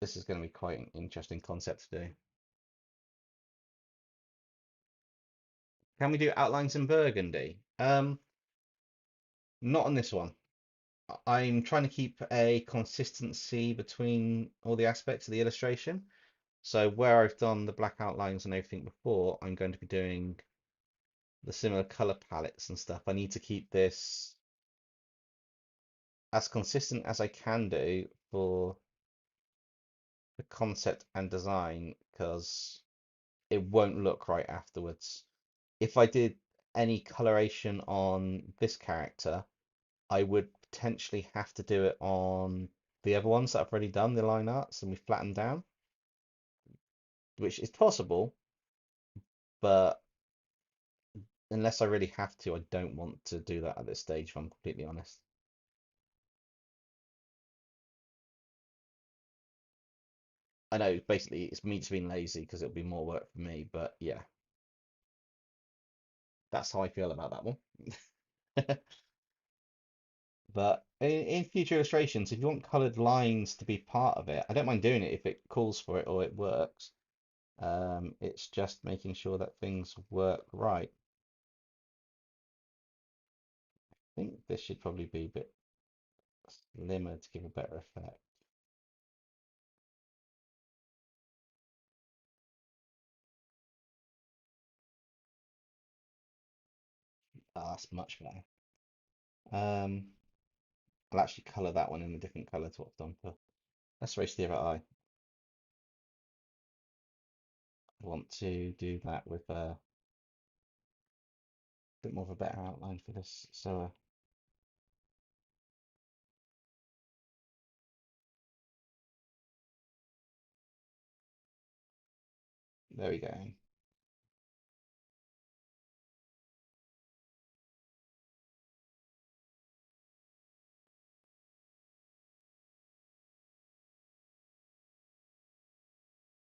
this is going to be quite an interesting concept to do. Can we do outlines in burgundy? Not on this one. I'm trying to keep a consistency between all the aspects of the illustration. So where I've done the black outlines and everything before, I'm going to be doing the similar color palettes and stuff. I need to keep this as consistent as I can do for the concept and design because it won't look right afterwards. If I did any coloration on this character, I would potentially have to do it on the other ones that I've already done, the line arts, and we flattened down, which is possible, but unless I really have to, I don't want to do that at this stage, if I'm completely honest. I know basically it's me just being lazy because it'll be more work for me, but yeah, that's how I feel about that one. But in future illustrations, if you want colored lines to be part of it, I don't mind doing it if it calls for it or it works. It's just making sure that things work right. I think this should probably be a bit slimmer to give a better effect. Ah, that's much better. Um, I'll actually colour that one in a different colour to what I've done for. Let's race the other eye. I want to do that with a bit more of a better outline for this. So there we go.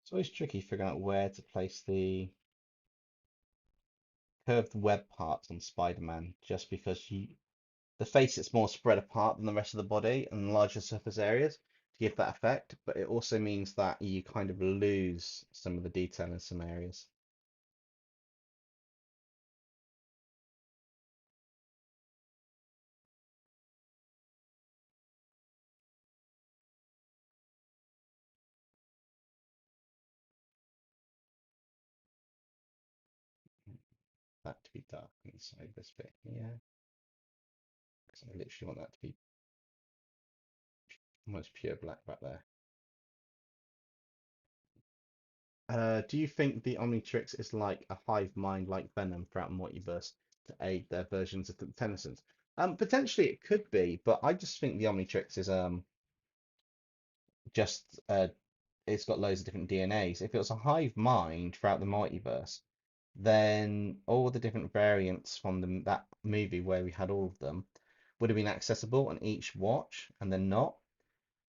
It's always tricky figuring out where to place the curved web parts on Spider-Man, just because the face it's more spread apart than the rest of the body and larger surface areas to give that effect, but it also means that you kind of lose some of the detail in some areas. That to be dark inside this bit here, because I literally want that to be almost pure black back there. Do you think the Omnitrix is like a hive mind like Venom throughout Multiverse to aid their versions of the Tennysons? Potentially it could be, but I just think the Omnitrix is just it's got loads of different DNAs. If it was a hive mind throughout the multiverse, then all the different variants from that movie where we had all of them would have been accessible on each watch, and then not.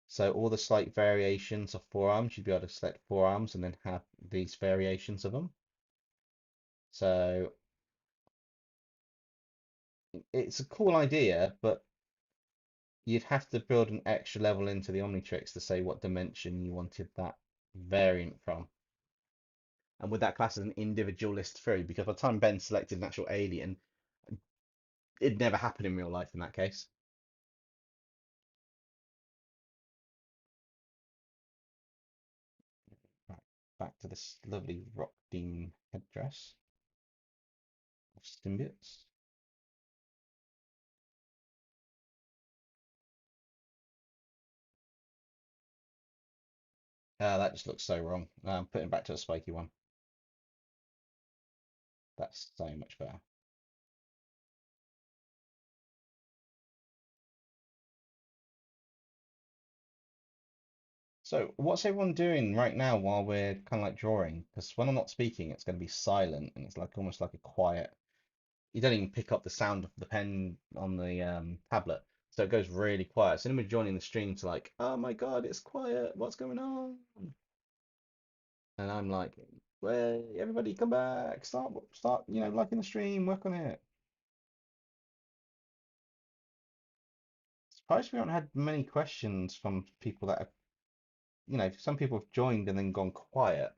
So all the slight variations of forearms, you'd be able to select forearms and then have these variations of them. So it's a cool idea, but you'd have to build an extra level into the Omnitrix to say what dimension you wanted that variant from. And would that class as an individualist through? Because by the time Ben selected an actual alien, it'd never happen in real life in that case. Right. back to this lovely rock theme headdress of symbiotes. That just looks so wrong. Putting it back to a spiky one. That's so much better. So what's everyone doing right now while we're kind of like drawing? Because when I'm not speaking, it's going to be silent and it's like almost like a quiet. You don't even pick up the sound of the pen on the tablet, so it goes really quiet. So anyone joining the stream to like, oh my God, it's quiet. What's going on? And I'm like, well, everybody come back, start, liking the stream, work on it. Surprised we haven't had many questions from people that have, some people have joined and then gone quiet.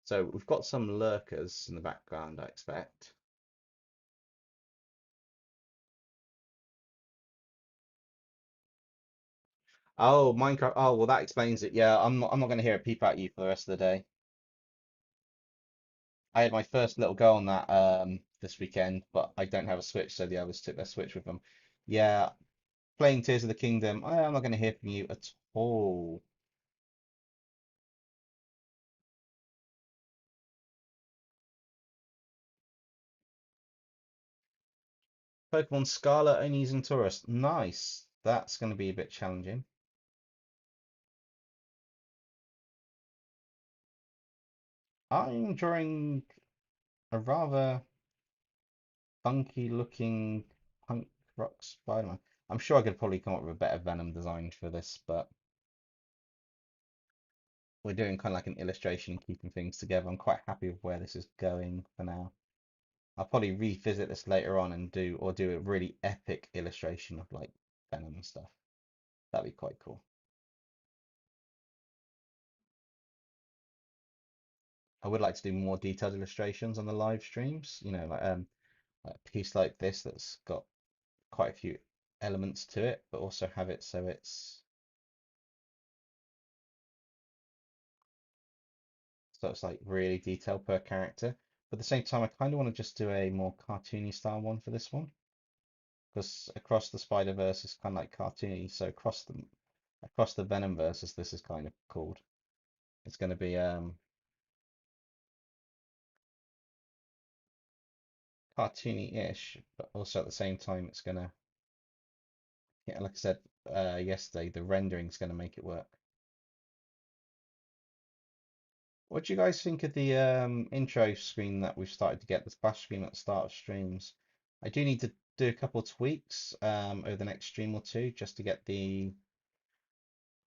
So we've got some lurkers in the background, I expect. Oh, Minecraft. Oh, well, that explains it. Yeah, I'm not going to hear it peep at you for the rest of the day. I had my first little go on that this weekend, but I don't have a Switch, so the others took their Switch with them. Yeah, playing Tears of the Kingdom. I'm not going to hear from you at all. Pokemon Scarlet only using tourist. Nice. That's going to be a bit challenging. I'm drawing a rather funky looking punk rock Spider-Man. I'm sure I could probably come up with a better Venom design for this, but we're doing kind of like an illustration, keeping things together. I'm quite happy with where this is going for now. I'll probably revisit this later on and do a really epic illustration of like Venom and stuff. That'd be quite cool. I would like to do more detailed illustrations on the live streams, like a piece like this that's got quite a few elements to it, but also have it so it's like really detailed per character. But at the same time, I kind of want to just do a more cartoony style one for this one, because across the Spider-Verse is kind of like cartoony. So across the Venomverse, as this is kind of called, it's going to be cartoony-ish, but also at the same time, it's gonna, yeah, like I said yesterday, the rendering's gonna make it work. What do you guys think of the intro screen that we've started to get, the splash screen at the start of streams? I do need to do a couple of tweaks over the next stream or two just to get the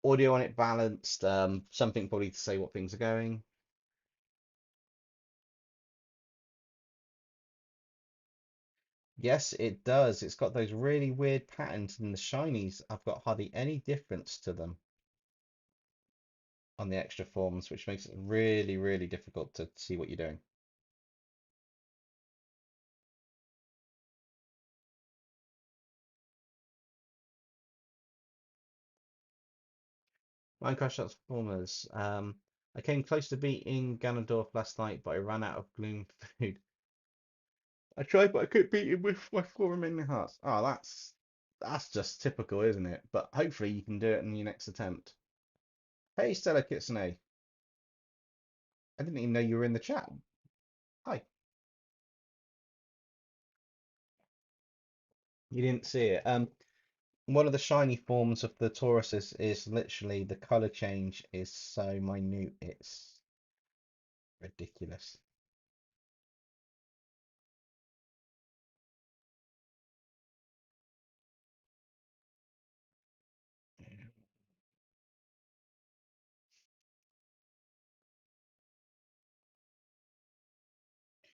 audio on it balanced. Something probably to say what things are going. Yes, it does. It's got those really weird patterns, and the shinies, I've got hardly any difference to them on the extra forms, which makes it really, really difficult to see what you're doing. Minecraft Transformers. I came close to beating Ganondorf last night, but I ran out of gloom food. I tried, but I couldn't beat him with my four remaining hearts. Oh, that's just typical, isn't it? But hopefully you can do it in your next attempt. Hey, Stella Kitsune. I didn't even know you were in the chat. Hi. You didn't see it. One of the shiny forms of the Taurus is literally the color change is so minute, it's ridiculous.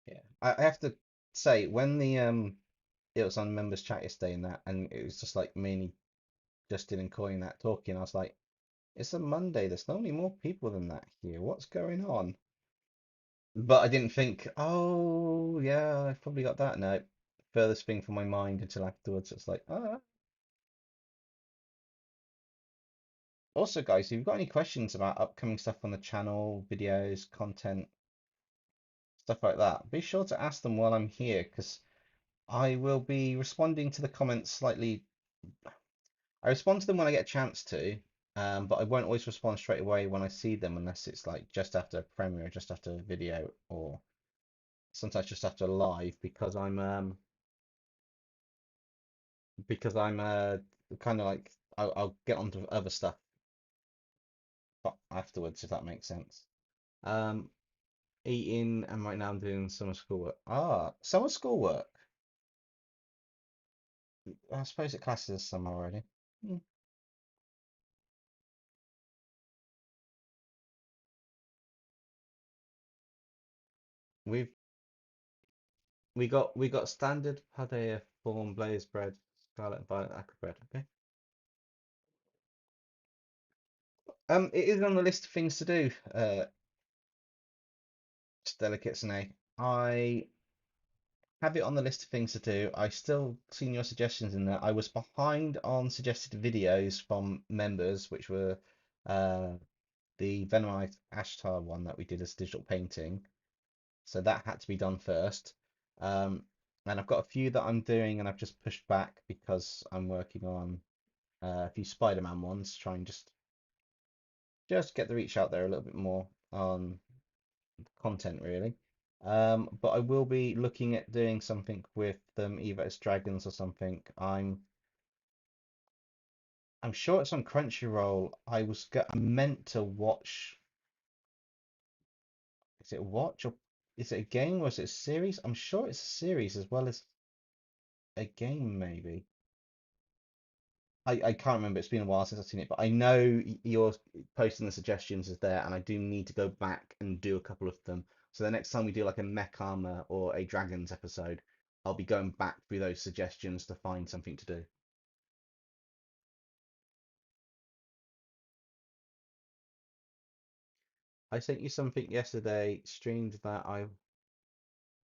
Yeah, I have to say when the it was on members chat yesterday and that, and it was just like mainly Justin and Coin that talking. I was like, it's a Monday. There's normally more people than that here. What's going on? But I didn't think, oh yeah, I've probably got that. No, furthest thing from my mind until afterwards. It's like, ah, Also, guys, if you've got any questions about upcoming stuff on the channel, videos, content, stuff like that, be sure to ask them while I'm here, because I will be responding to the comments slightly. I respond to them when I get a chance to, but I won't always respond straight away when I see them unless it's like just after a premiere, just after a video, or sometimes just after a live because I'm kind of like I'll get onto other stuff afterwards if that makes sense. Um, Eating, and right now I'm doing summer schoolwork. Ah, summer schoolwork. I suppose it classes as summer already. Hmm. We've we got standard padea, form, blaze bread, scarlet and violet acre bread. Okay. It is on the list of things to do. Delicates and A. I have it on the list of things to do. I still seen your suggestions in there. I was behind on suggested videos from members, which were uh the venomized ashtar one that we did as digital painting. So that had to be done first. Um, and I've got a few that I'm doing, and I've just pushed back because I'm working on a few Spider-Man ones, try and just get the reach out there a little bit more on content, really. But I will be looking at doing something with them, either as dragons or something. I'm sure it's on Crunchyroll. I meant to watch. Is it a watch or is it a game or is it a series? I'm sure it's a series as well as a game, maybe. I can't remember. It's been a while since I've seen it, but I know you're posting the suggestions is there, and I do need to go back and do a couple of them. So the next time we do like a mech armor or a dragons episode, I'll be going back through those suggestions to find something to do. I sent you something yesterday, streamed that I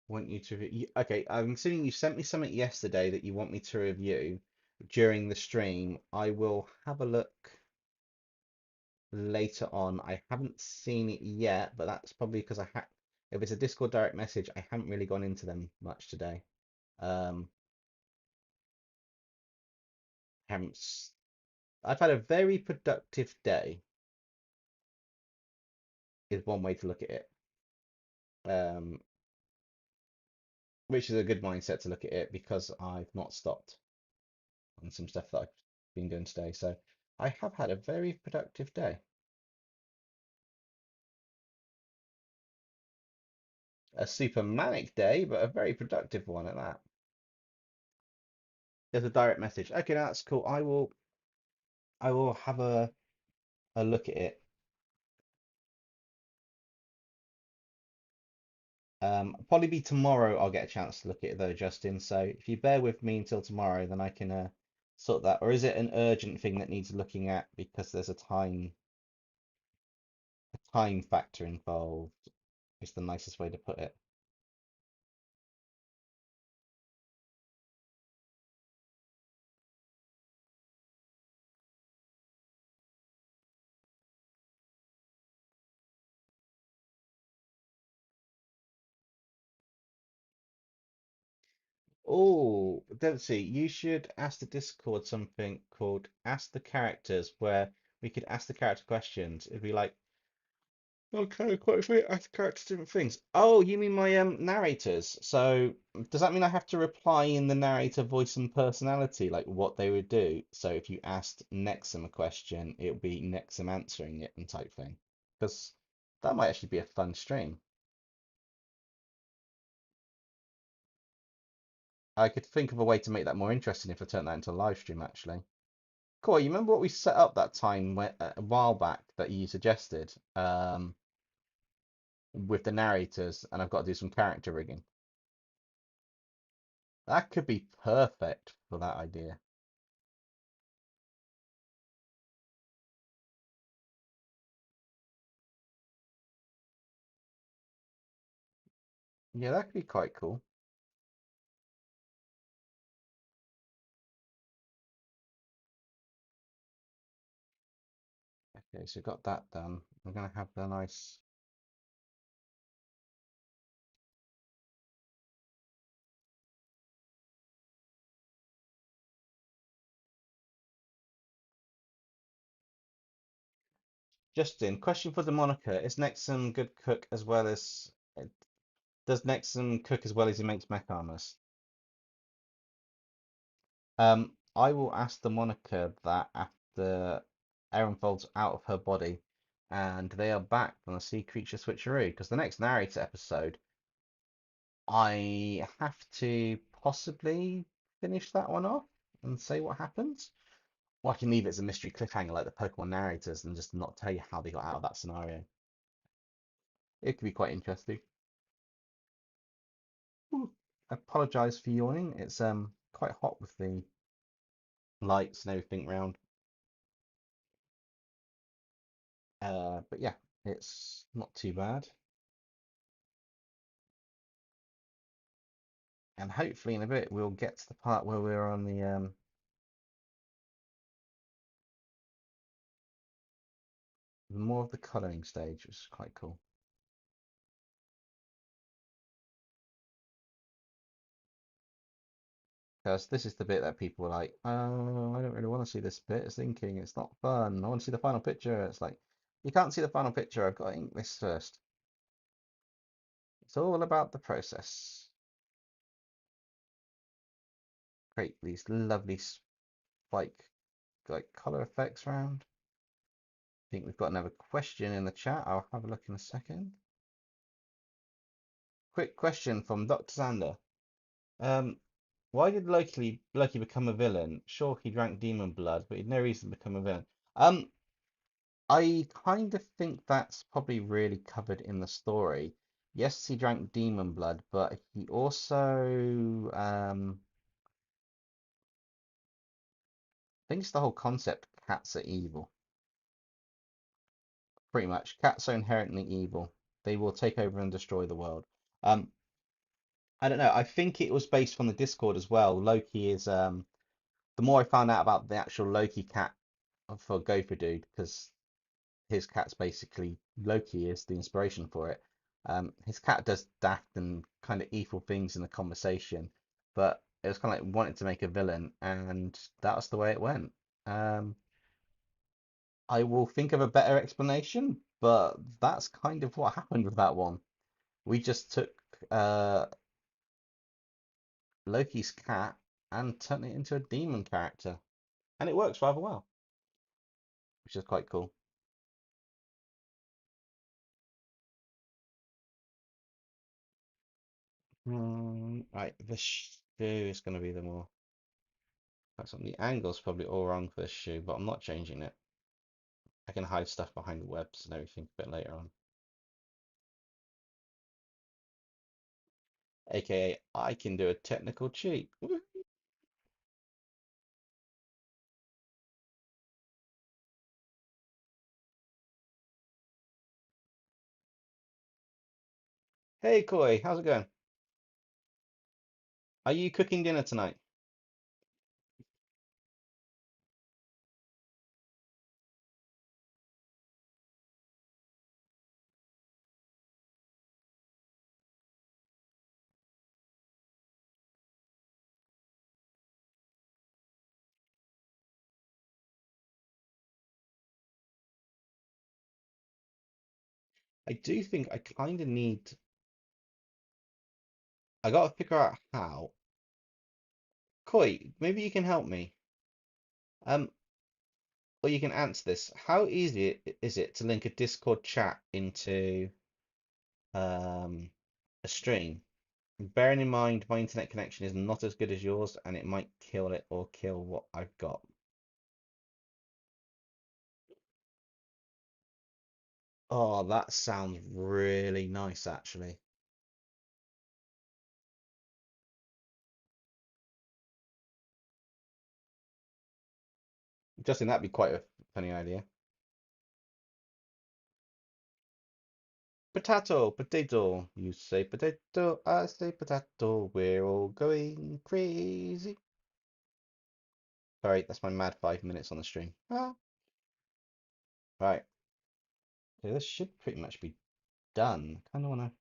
want you to review. Okay, I'm assuming you sent me something yesterday that you want me to review during the stream. I will have a look later on. I haven't seen it yet, but that's probably because if it's a Discord direct message, I haven't really gone into them much today. Um, haven't. I've had a very productive day, is one way to look at it. Um, which is a good mindset to look at it because I've not stopped on some stuff that I've been doing today. So I have had a very productive day. A super manic day, but a very productive one at that. There's a direct message. Okay, now that's cool. I will have a look at it. Probably be tomorrow I'll get a chance to look at it though, Justin. So if you bear with me until tomorrow, then I can sort that. Or is it an urgent thing that needs looking at because there's a time factor involved? Is the nicest way to put it. Oh, Dempsey, you should ask the Discord something called Ask the Characters, where we could ask the character questions. It'd be like, okay, quite a few ask characters different things. Oh, you mean my narrators? So does that mean I have to reply in the narrator voice and personality, like what they would do? So if you asked Nexum a question, it would be Nexum answering it and type thing. Because that might actually be a fun stream. I could think of a way to make that more interesting if I turn that into a live stream, actually. Cool. You remember what we set up that time a while back that you suggested with the narrators, and I've got to do some character rigging. That could be perfect for that idea. Yeah, that could be quite cool. Okay, so got that done. We're gonna have the nice. Justin, question for the moniker. Is Nexum good cook as well as does Nexum cook as well as he makes mech armors? I will ask the moniker that after Erin folds out of her body and they are back from the sea creature switcheroo. Because the next narrator episode, I have to possibly finish that one off and say what happens. Or I can leave it as a mystery cliffhanger like the Pokemon narrators and just not tell you how they got out of that scenario. It could be quite interesting. Ooh, I apologise for yawning. It's quite hot with the lights and everything round. But yeah, it's not too bad. And hopefully in a bit we'll get to the part where we're on the more of the colouring stage, which is quite cool. Because this is the bit that people are like, oh, I don't really want to see this bit. It's thinking it's not fun. I want to see the final picture. It's like, you can't see the final picture. I've got to ink this first. It's all about the process. Create these lovely spike like color effects around. I think we've got another question in the chat. I'll have a look in a second. Quick question from Dr. Sander. Why did Loki become a villain? Sure, he drank demon blood, but he had no reason to become a villain. I kind of think that's probably really covered in the story. Yes, he drank demon blood, but he also, I think it's the whole concept cats are evil. Pretty much. Cats are inherently evil. They will take over and destroy the world. Um, I don't know. I think it was based on the Discord as well. Loki is, the more I found out about the actual Loki cat for Gopher Dude, because his cat's basically Loki is the inspiration for it. His cat does daft and kind of evil things in the conversation, but it was kind of like wanting to make a villain, and that's the way it went. Um, I will think of a better explanation, but that's kind of what happened with that one. We just took uh, Loki's cat and turned it into a demon character, and it works rather well, which is quite cool. Right, this shoe is going to be the more. That's on the angle's probably all wrong for this shoe, but I'm not changing it. I can hide stuff behind the webs and everything a bit later on. AKA, I can do a technical cheat. Hey Koi, how's it going? Are you cooking dinner tonight? I do think I kind of need. I gotta figure out how. Koi, maybe you can help me. Um, or you can answer this. How easy is it to link a Discord chat into um a stream? Bearing in mind my internet connection is not as good as yours, and it might kill it or kill what I've got. Oh, that sounds really nice, actually. Justin, that'd be quite a funny idea. Potato, potato. You say potato, I say potato. We're all going crazy. Sorry, that's my mad 5 minutes on the stream. Ah. Right. So this should pretty much be done. Kind of want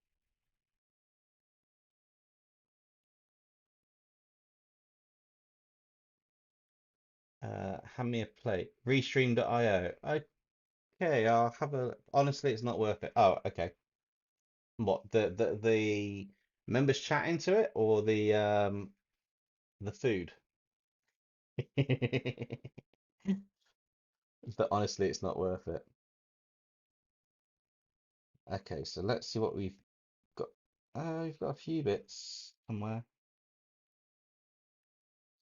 to hand me a plate. Restream.io. Okay, I'll have a. Honestly, it's not worth it. Oh, okay. What the members chat into it or the food? But honestly, it's not worth it. Okay, so let's see what we've got. We've got a few bits somewhere.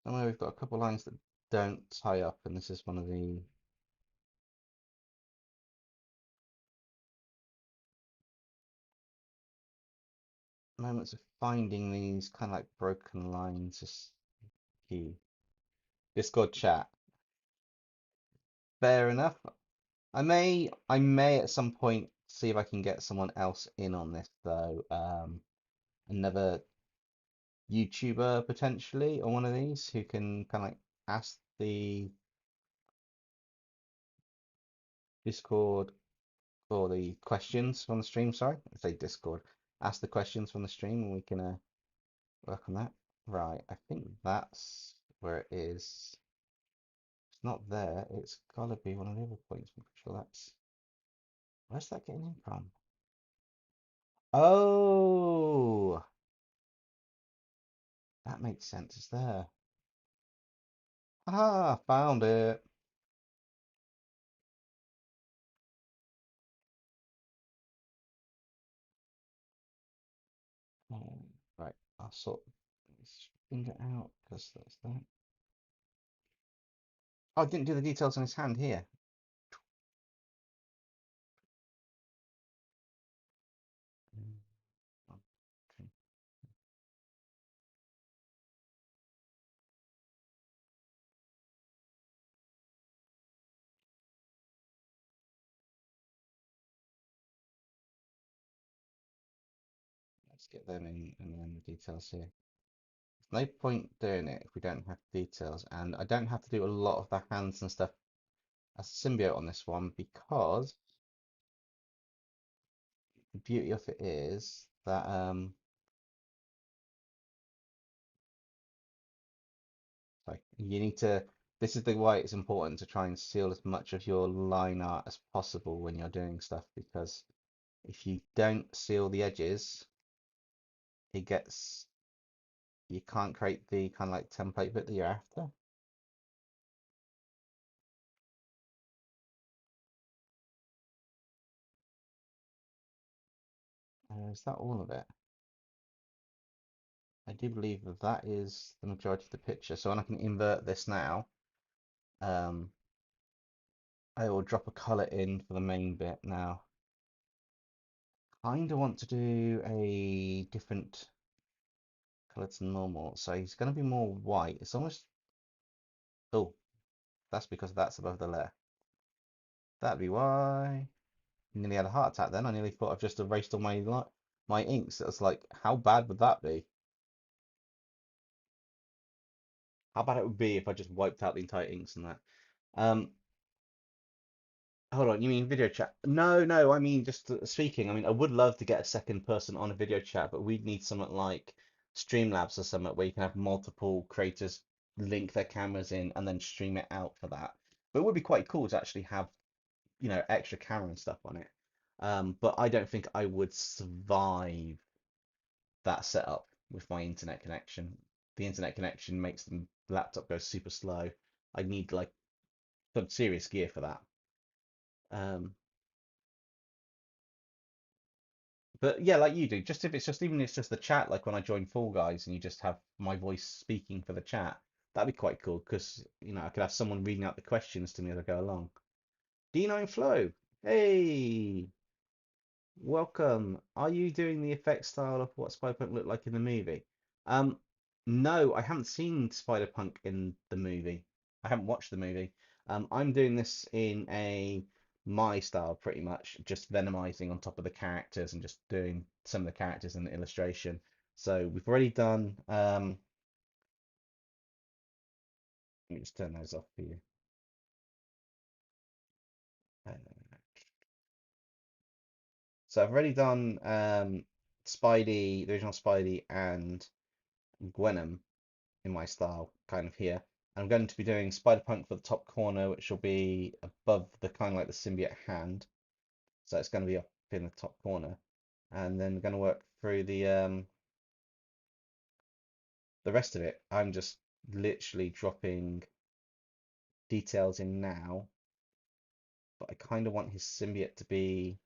Somewhere we've got a couple lines that don't tie up, and this is one of the moments of finding these kind of like broken lines is key. Discord chat. Fair enough. I may at some point see if I can get someone else in on this though. Another YouTuber potentially on one of these who can kind of like ask the Discord or the questions from the stream. Sorry, I say Discord. Ask the questions from the stream and we can work on that. Right, I think that's where it is. It's not there. It's gotta be one of the other points. I'm pretty sure that's. Where's that getting in from? Oh, that makes sense. It's there. Ah, found it. Right, I'll sort this finger out because that's that. Oh, I didn't do the details on his hand here. Mm, okay. Let's get them in and then the details here. There's no point doing it if we don't have details, and I don't have to do a lot of the hands and stuff as a symbiote on this one because the beauty of it is that sorry, you need to. This is the why it's important to try and seal as much of your line art as possible when you're doing stuff because if you don't seal the edges, it gets you can't create the kind of like template bit that you're after. Is that all of it? I do believe that that is the majority of the picture. So when I can invert this now, um, I will drop a color in for the main bit now. Kind of want to do a different color to normal. So he's going to be more white. It's almost, oh, that's because that's above the layer. That'd be why. I nearly had a heart attack then. I nearly thought I've just erased all my inks. It was like, how bad would that be? How bad it would be if I just wiped out the entire inks and that. Um, Hold on, you mean video chat? No, no, I mean just speaking. I mean, I would love to get a second person on a video chat, but we'd need something like Streamlabs or something where you can have multiple creators link their cameras in and then stream it out for that. But it would be quite cool to actually have, extra camera and stuff on it. But I don't think I would survive that setup with my internet connection. The internet connection makes the laptop go super slow. I need like some serious gear for that. Um, But yeah, like you do, just if it's just even if it's just the chat, like when I join Fall Guys and you just have my voice speaking for the chat, that'd be quite cool because I could have someone reading out the questions to me as I go along. D9 Flow, hey, welcome. Are you doing the effect style of what Spider-Punk looked like in the movie? Um, no, I haven't seen Spider-Punk in the movie. I haven't watched the movie. I'm doing this in my style pretty much, just venomizing on top of the characters and just doing some of the characters in the illustration. So we've already done. Let me just turn those off for you. So I've already done Spidey, the original Spidey, and Gwenom in my style, kind of here. I'm going to be doing Spider-Punk for the top corner, which will be above the kind of like the symbiote hand. So it's going to be up in the top corner. And then we're going to work through the rest of it. I'm just literally dropping details in now, but I kind of want his symbiote to be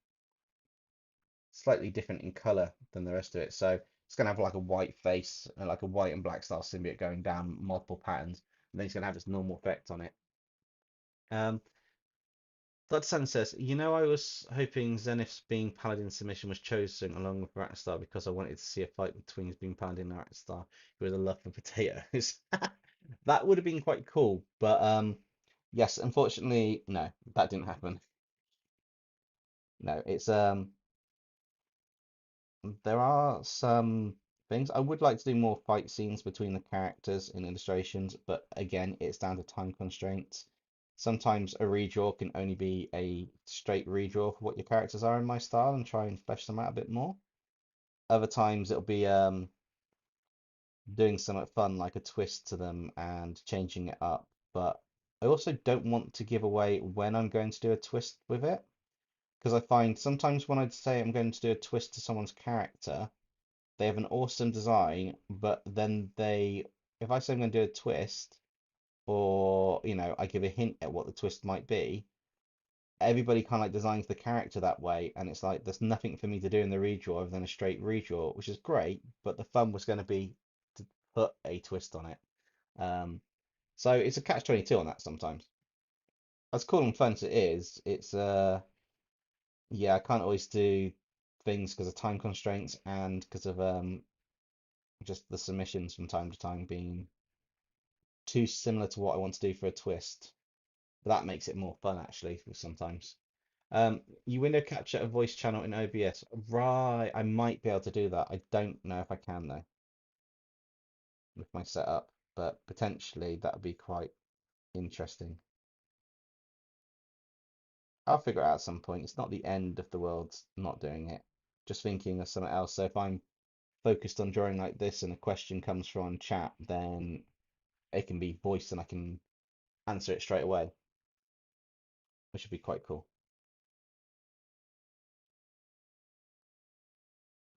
slightly different in color than the rest of it. So it's going to have like a white face and like a white and black style symbiote going down multiple patterns. And then he's going to have this normal effect on it. That Sun says, I was hoping Zenith's being Paladin submission was chosen along with Ratstar because I wanted to see a fight between being Paladin and Ratstar who has a love for potatoes. That would have been quite cool, but yes, unfortunately, no, that didn't happen. No, it's there are some things I would like to do more fight scenes between the characters in illustrations, but again, it's down to time constraints. Sometimes a redraw can only be a straight redraw for what your characters are in my style and try and flesh them out a bit more. Other times it'll be doing something fun like a twist to them and changing it up. But I also don't want to give away when I'm going to do a twist with it, because I find sometimes when I say I'm going to do a twist to someone's character, they have an awesome design, but then if I say I'm going to do a twist, or I give a hint at what the twist might be, everybody kind of like designs the character that way, and it's like there's nothing for me to do in the redraw other than a straight redraw, which is great, but the fun was going to be to put a twist on it. Um, so it's a catch-22 on that sometimes. As cool and fun as it is, it's yeah, I can't always do things because of time constraints and because of just the submissions from time to time being too similar to what I want to do for a twist. But that makes it more fun actually sometimes. You window capture a voice channel in OBS. Right, I might be able to do that. I don't know if I can though with my setup, but potentially that would be quite interesting. I'll figure it out at some point. It's not the end of the world not doing it. Just thinking of something else. So if I'm focused on drawing like this and a question comes from chat, then it can be voiced and I can answer it straight away, which would be quite cool.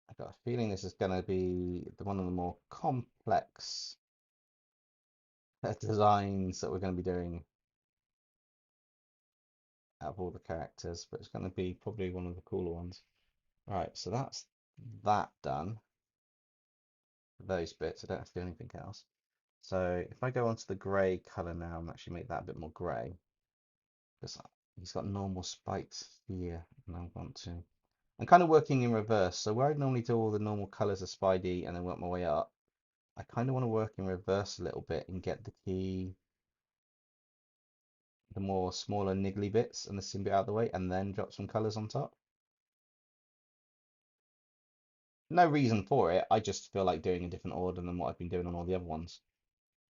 I got a feeling this is going to be one of the more complex designs that we're going to be doing out of all the characters, but it's going to be probably one of the cooler ones. Right, so that's that done. Those bits, I don't have to do anything else. So if I go onto the grey colour now and actually make that a bit more grey, because he's got normal spikes here, and I want to. I'm kind of working in reverse, so where I normally do all the normal colours of Spidey and then work my way up, I kind of want to work in reverse a little bit and get the more smaller niggly bits and the symbiote out of the way, and then drop some colours on top. No reason for it, I just feel like doing a different order than what I've been doing on all the other ones.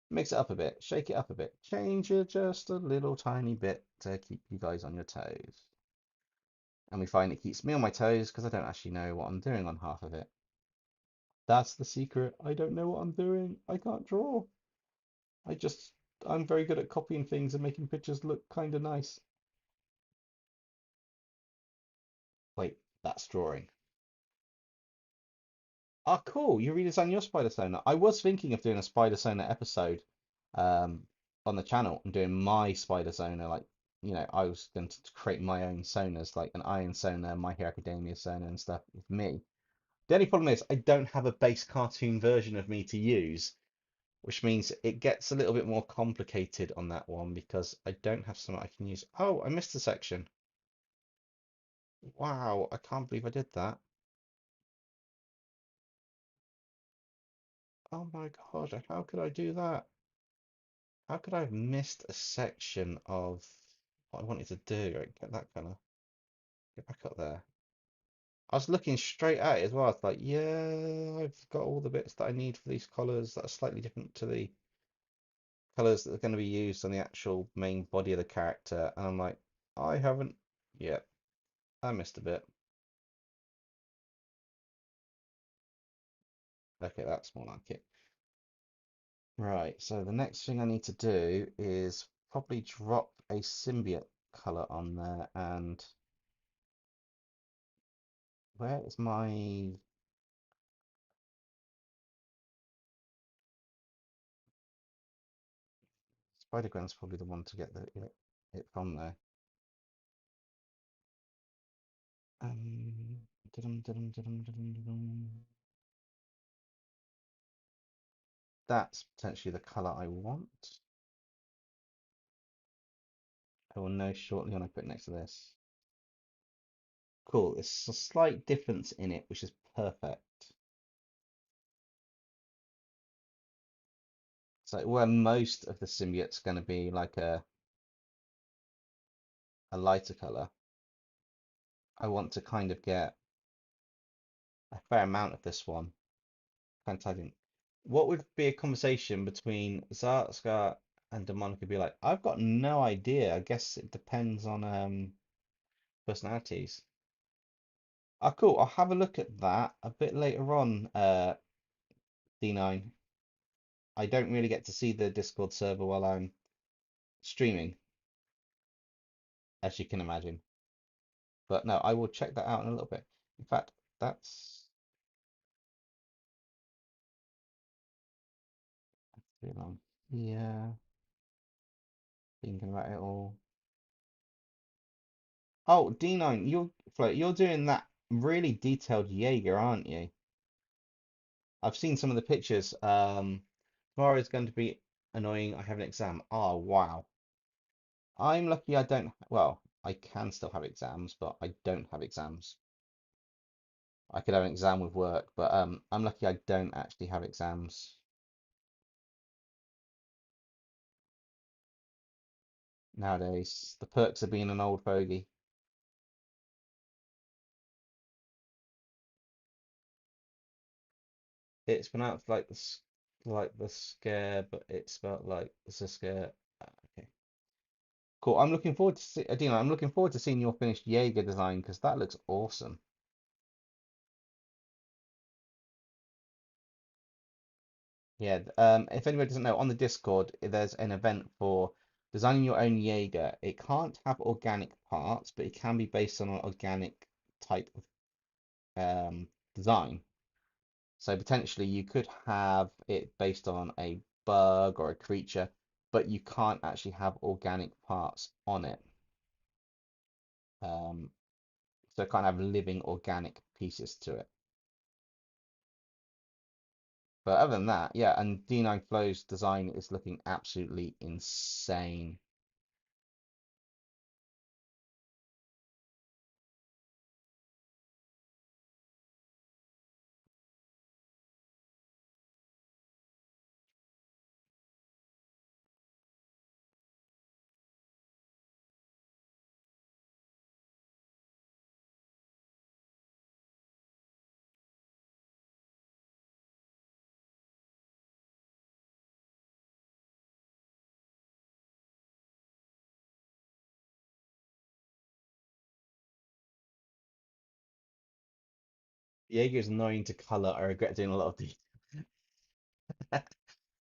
Mix it up a bit, shake it up a bit, change it just a little tiny bit to keep you guys on your toes. And we find it keeps me on my toes because I don't actually know what I'm doing on half of it. That's the secret. I don't know what I'm doing. I can't draw. I'm very good at copying things and making pictures look kind of nice. Wait, that's drawing. Oh, cool. You redesign your Spider Sona. I was thinking of doing a Spider Sona episode um, on the channel and doing my Spider Sona. Like, I was going to create my own Sonas, like an Iron Sona, My Hero Academia Sona and stuff with me. The only problem is I don't have a base cartoon version of me to use, which means it gets a little bit more complicated on that one because I don't have something I can use. Oh, I missed a section. Wow, I can't believe I did that. Oh my God, how could I do that? How could I have missed a section of what I wanted to do? Right, get that kind of get back up there. I was looking straight at it as well. I was like, yeah, I've got all the bits that I need for these colours that are slightly different to the colours that are going to be used on the actual main body of the character. And I'm like, I haven't yet. I missed a bit. Okay, that's more like it. Right, so the next thing I need to do is probably drop a symbiote color on there. And where is my Spider-Gwen's probably the one to get it from there. Um, dum-dum-dum-dum-dum-dum. That's potentially the color I want. I will know shortly when I put it next to this. Cool, it's a slight difference in it, which is perfect. So where most of the symbiote's going to be like a lighter color, I want to kind of get a fair amount of this one. Fantastic. What would be a conversation between Zartska and Demonica be like? I've got no idea. I guess it depends on personalities. Ah, cool. I'll have a look at that a bit later on, D9. I don't really get to see the Discord server while I'm streaming, as you can imagine. But no, I will check that out in a little bit. In fact, that's too long. Yeah, thinking about it all. Oh, D9, you're doing that really detailed Jaeger, aren't you? I've seen some of the pictures. Tomorrow is going to be annoying. I have an exam. Oh, wow. I'm lucky I don't, well, I can still have exams, but I don't have exams. I could have an exam with work, but I'm lucky I don't actually have exams nowadays. The perks of being an old fogey. It's pronounced like the scare, but it's spelled like the scare. Okay, cool. I'm looking forward to see, Adina, I'm looking forward to seeing your finished Jaeger design because that looks awesome. Yeah, if anybody doesn't know, on the Discord, there's an event for designing your own Jaeger. It can't have organic parts, but it can be based on an organic type of design. So potentially you could have it based on a bug or a creature, but you can't actually have organic parts on it. Um, so it can't have living organic pieces to it. But other than that, yeah, and D9 Flow's design is looking absolutely insane. Jaeger is annoying to color. I regret doing a lot of these.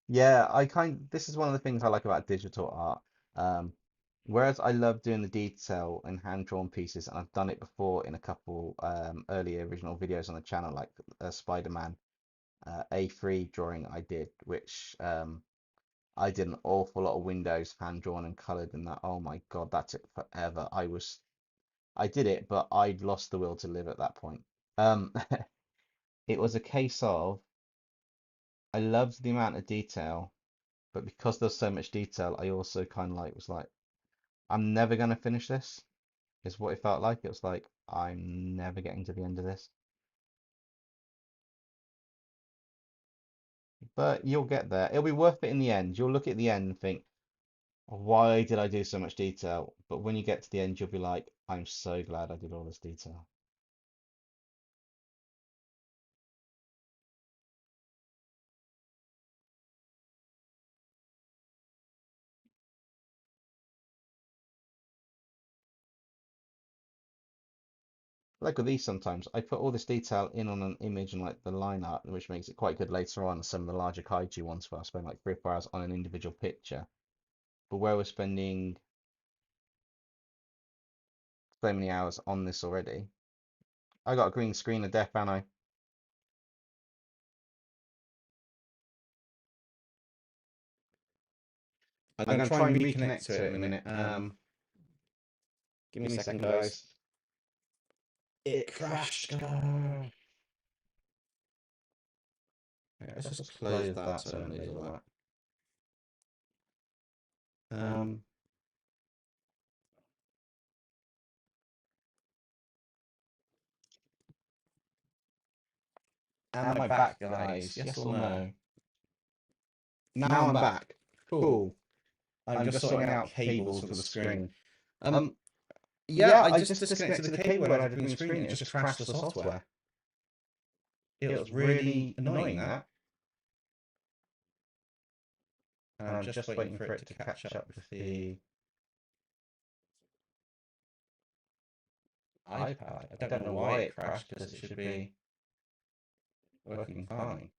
Yeah, this is one of the things I like about digital art. Um, whereas I love doing the detail in hand-drawn pieces, and I've done it before in a couple earlier original videos on the channel, like Spider-Man A3 drawing I did, which I did an awful lot of windows hand-drawn and colored, and that, oh my God, that took forever. I did it, but I'd lost the will to live at that point. Um, it was a case of I loved the amount of detail, but because there's so much detail, I also kind of like was like, I'm never gonna finish this, is what it felt like. It was like, I'm never getting to the end of this. But you'll get there. It'll be worth it in the end. You'll look at the end and think, why did I do so much detail? But when you get to the end, you'll be like, I'm so glad I did all this detail. Like with these sometimes, I put all this detail in on an image and like the line art, which makes it quite good later on. Some of the larger kaiju ones where I spend like 3 or 4 hours on an individual picture. But where we're spending so many hours on this already, I got a green screen of death, and I'm I'm going to going to try try and and reconnect reconnect to it to in it a in a minute. minute. Give Give me me a a second, second, guys. guys. It It crashed. crashed. Yeah, let's Let's just just close close that that so so I I don't don't lose lose all all that. that. Am I back, guys? Yes or no? Now I'm back. Cool. Cool. I'm I'm just just sorting sorting out out cables for cables the for the screen. screen. Yeah, Yeah, I I just just disconnected the disconnected the cable cable when I when I had had the a green green screen. screen. It It just just crashed crashed the the software. software. It It was was really really annoying, annoying, that. that. And And I'm I'm just just waiting waiting for for it it to to catch catch up up with with the the iPad. I I don't don't know know why why it it crashed crashed because because it it should should be be working working fine. fine.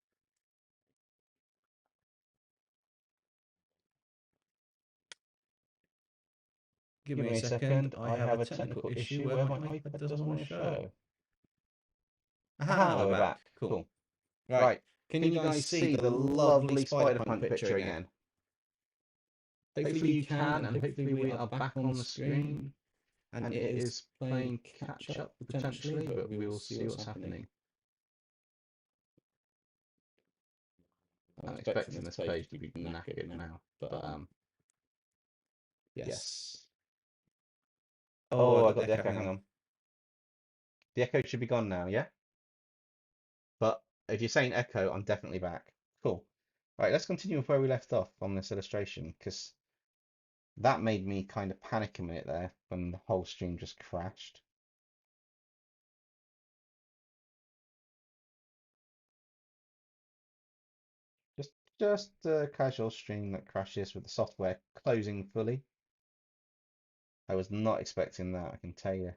Give Give me a me a second. second. I I have a have a technical technical issue issue where where my my iPad iPad doesn't doesn't want want to to show. show. Aha, Aha, we're we're back. back. Cool. Cool. Right. Right. Can you Can you guys guys see see the the lovely lovely spider spider punk punk picture picture again? again? Hopefully Hopefully you you can, can, and and hopefully hopefully we we are are back back on the on the screen. screen. And And it it is is playing playing catch catch up up potentially, potentially, but but we we will will see see what's what's happening. happening. I'm I'm expecting expecting this this page to page to be be knackered knackered now, now. but But yes. yes. Oh, I Oh, I got the got the echo. echo. Hang Hang on. on. The echo should be gone now, yeah? But if you're saying echo, I'm definitely back. Cool. Right, let's continue with where we left off on this illustration, because that made me kind of panic a minute there when the whole stream just crashed. Just a casual stream that crashes with the software closing fully. I was not expecting that, I can tell you.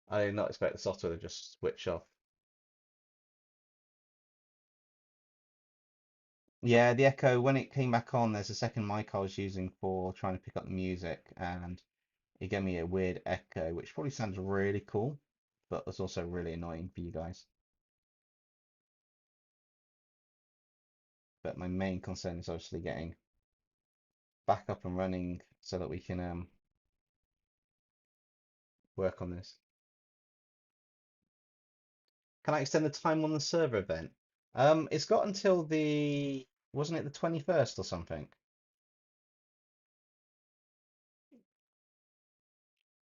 I did not expect the software to just switch off. Yeah, the echo, when it came back on, there's a second mic I was using for trying to pick up the music, and it gave me a weird echo, which probably sounds really cool, but was also really annoying for you guys. But my main concern is obviously getting back up and running so that we can work on this. Can I extend the time on the server event? It's got until wasn't it the 21st or something?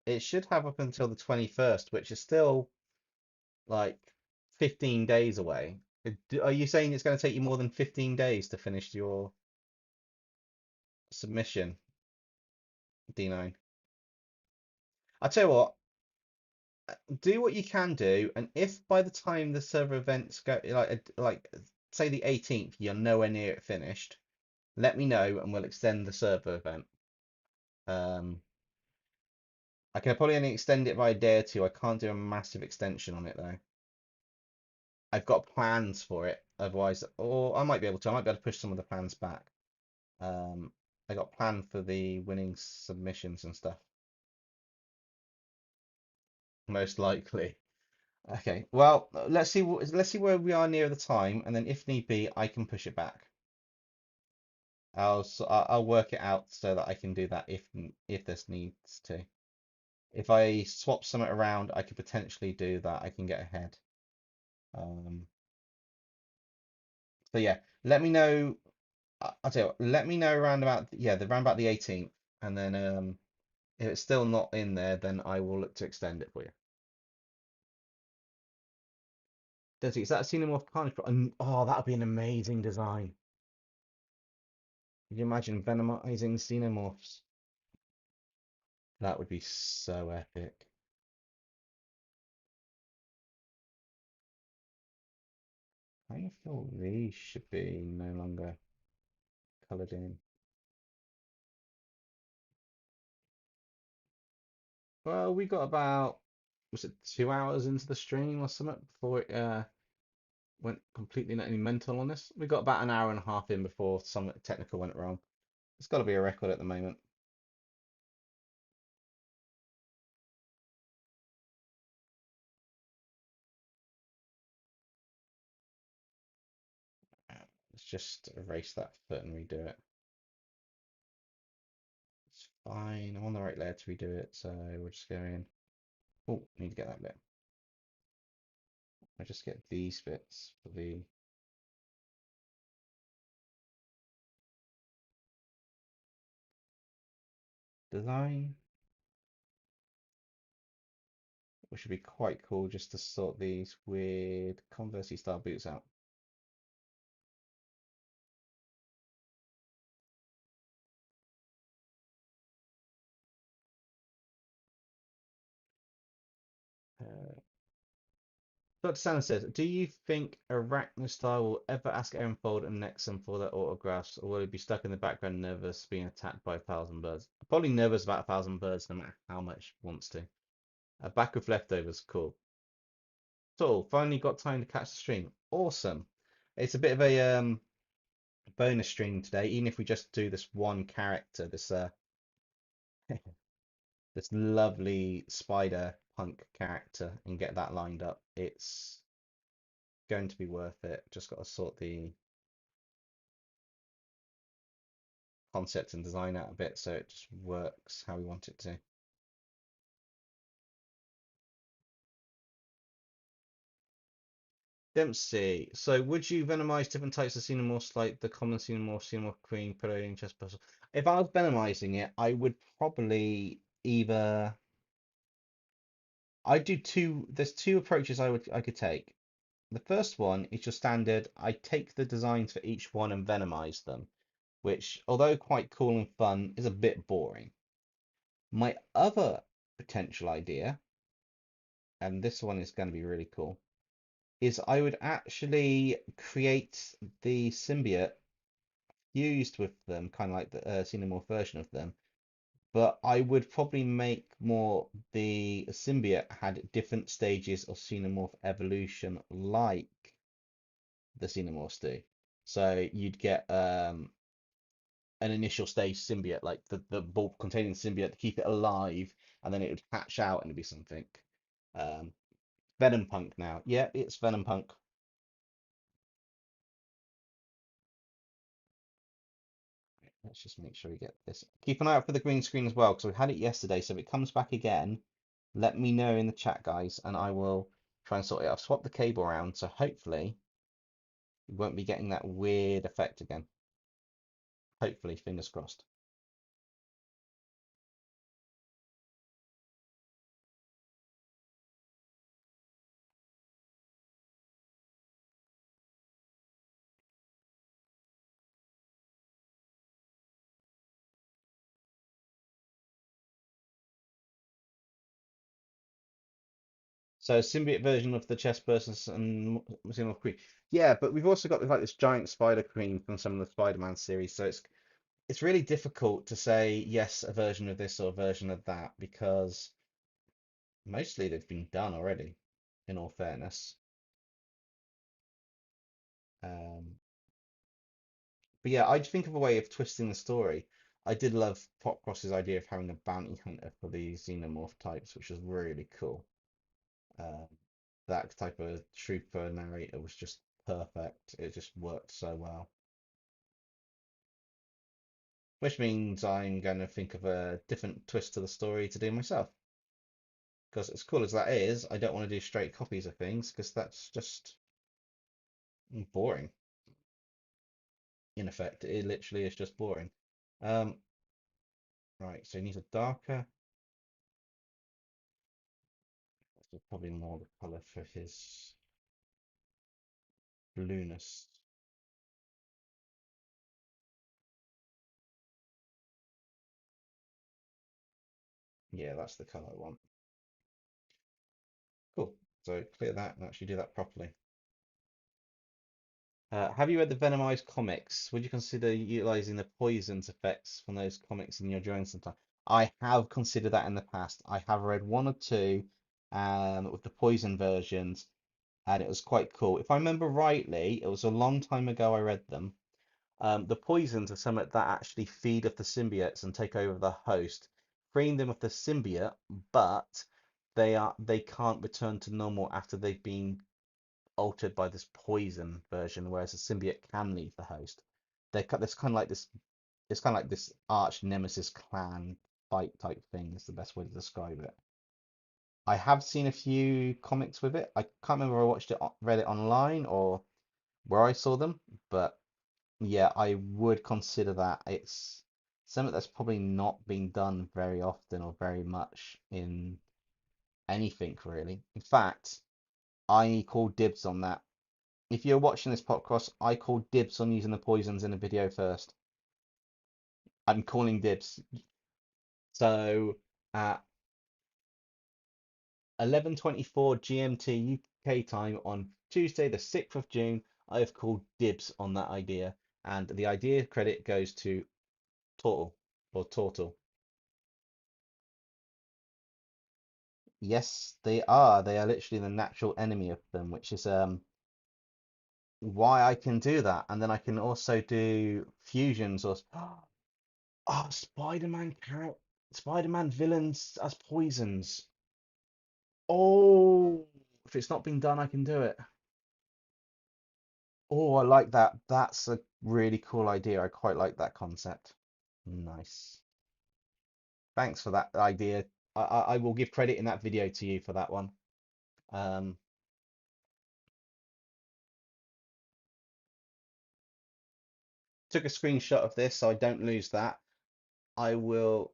It should have up until the 21st, which is still like 15 days away. Are you saying it's going to take you more than 15 days to finish your submission, D9? I tell you what, do what you can do, and if by the time the server events go, like say the 18th, you're nowhere near it finished, let me know and we'll extend the server event. I can probably only extend it by a day or two. I can't do a massive extension on it though. I've got plans for it, otherwise, or I might be able to. I might be able to push some of the plans back. I got planned for the winning submissions and stuff. Most likely. Okay. Well, let's see where we are near the time, and then if need be, I can push it back. I'll work it out so that I can do that if this needs to. If I swap something around, I could potentially do that. I can get ahead. So yeah, let me know. I'll tell you what, let me know around about around about the 18th, and then if it's still not in there, then I will look to extend it for you. Desi, is that a xenomorph carnage? Oh, that would be an amazing design. Could you imagine venomizing xenomorphs? That would be so epic. I kind of feel these should be no longer coloured in. Well, we got about, was it 2 hours into the stream or something before it went completely mental on us? We got about an hour and a half in before something technical went wrong. It's got to be a record at the moment. Let's just erase that foot and redo it. It's fine. I'm on the right layer to redo it, so we're just going. Oh, need to get that bit. I just get these bits for the design, which would be quite cool just to sort these weird Converse style boots out. Uh, Dr. Sanders says, do you think Arachnostar will ever ask Erenfold and Nexum for their autographs, or will he be stuck in the background nervous being attacked by 1,000 birds? Probably nervous about 1,000 birds no matter how much he wants to. A back with leftovers, cool. So, finally got time to catch the stream. Awesome. It's a bit of a bonus stream today, even if we just do this one character, this this lovely spider punk character, and get that lined up. It's going to be worth it. Just got to sort the concept and design out a bit so it just works how we want it to. Dempsey, so would you venomize different types of xenomorphs like the common xenomorph queen, predating chest puzzle? If I was venomizing it, I would probably either I do two. There's two approaches I could take. The first one is your standard. I take the designs for each one and venomize them, which, although quite cool and fun, is a bit boring. My other potential idea, and this one is going to be really cool, is I would actually create the symbiote fused with them, kind of like the xenomorph version of them, but I would probably make more the symbiote had different stages of xenomorph evolution, like the xenomorphs do. So you'd get an initial stage symbiote, like the bulb containing symbiote to keep it alive, and then it would hatch out and it'd be something. Um, Venom Punk now. Yeah, it's Venom Punk. Let's just make sure we get this. Keep an eye out for the green screen as well, because we had it yesterday. So if it comes back again, let me know in the chat, guys, and I will try and sort it. I've swapped the cable around, so hopefully we won't be getting that weird effect again. Hopefully, fingers crossed. So symbiote version of the chest bursters and Xenomorph Queen. Yeah, but we've also got like this giant spider queen from some of the Spider-Man series, so it's really difficult to say yes, a version of this or a version of that, because mostly they've been done already, in all fairness. But yeah, I'd think of a way of twisting the story. I did love Popcross's idea of having a bounty hunter for the xenomorph types, which was really cool. Um, that type of trooper narrator was just perfect. It just worked so well. Which means I'm going to think of a different twist to the story to do myself. Because as cool as that is, I don't want to do straight copies of things because that's just boring. In effect, it literally is just boring. Um, right, so he needs a darker. This is probably more the color for his blueness. Yeah, that's the color I want. Cool. So clear that and actually do that properly. Have you read the Venomized comics? Would you consider utilizing the poisons effects from those comics in your drawing sometime? I have considered that in the past. I have read one or two with the poison versions, and it was quite cool. If I remember rightly, it was a long time ago I read them. The poisons are something that actually feed off the symbiotes and take over the host, freeing them of the symbiote, but they can't return to normal after they've been altered by this poison version, whereas the symbiote can leave the host. There's kind of like this. It's kind of like this arch nemesis clan fight type thing. Is the best way to describe it. I have seen a few comics with it. I can't remember if I watched it, read it online, or where I saw them, but yeah, I would consider that it's something that's probably not been done very often or very much in anything really. In fact, I call dibs on that. If you're watching this podcast, I call dibs on using the poisons in the video first. I'm calling dibs. So at 11:24 GMT UK time on Tuesday, the 6th of June, I have called dibs on that idea, and the idea credit goes to Tortle or Tortle. Yes, they are. They are literally the natural enemy of them, which is why I can do that. And then I can also do fusions or oh, Spider-Man villains as poisons. Oh, if it's not been done, I can do it. Oh, I like that. That's a really cool idea. I quite like that concept. Nice. Thanks for that idea. I will give credit in that video to you for that one. Um, took a screenshot of this so I don't lose that. I will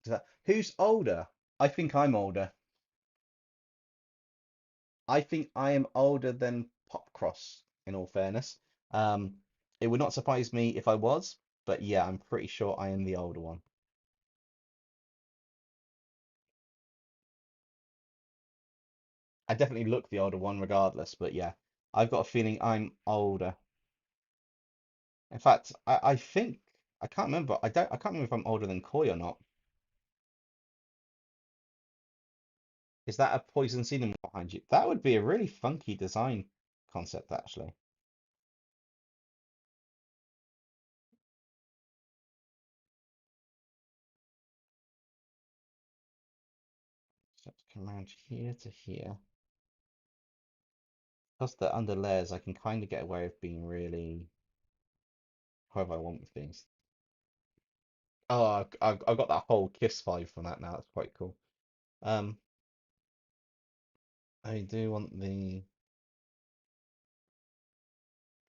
do that. Who's older? I think I'm older. I think I am older than Popcross, in all fairness. Um, it would not surprise me if I was, but yeah, I'm pretty sure I am the older one. I definitely look the older one regardless, but yeah, I've got a feeling I'm older. In fact, I think I can't remember. I can't remember if I'm older than Koi or not. Is that a poison seed behind you? That would be a really funky design concept, actually. So let's come around here to here. Plus the under layers, I can kind of get away with being really however I want with things. Oh, I've got that whole Kiss vibe from that now. That's quite cool. Um, I do want the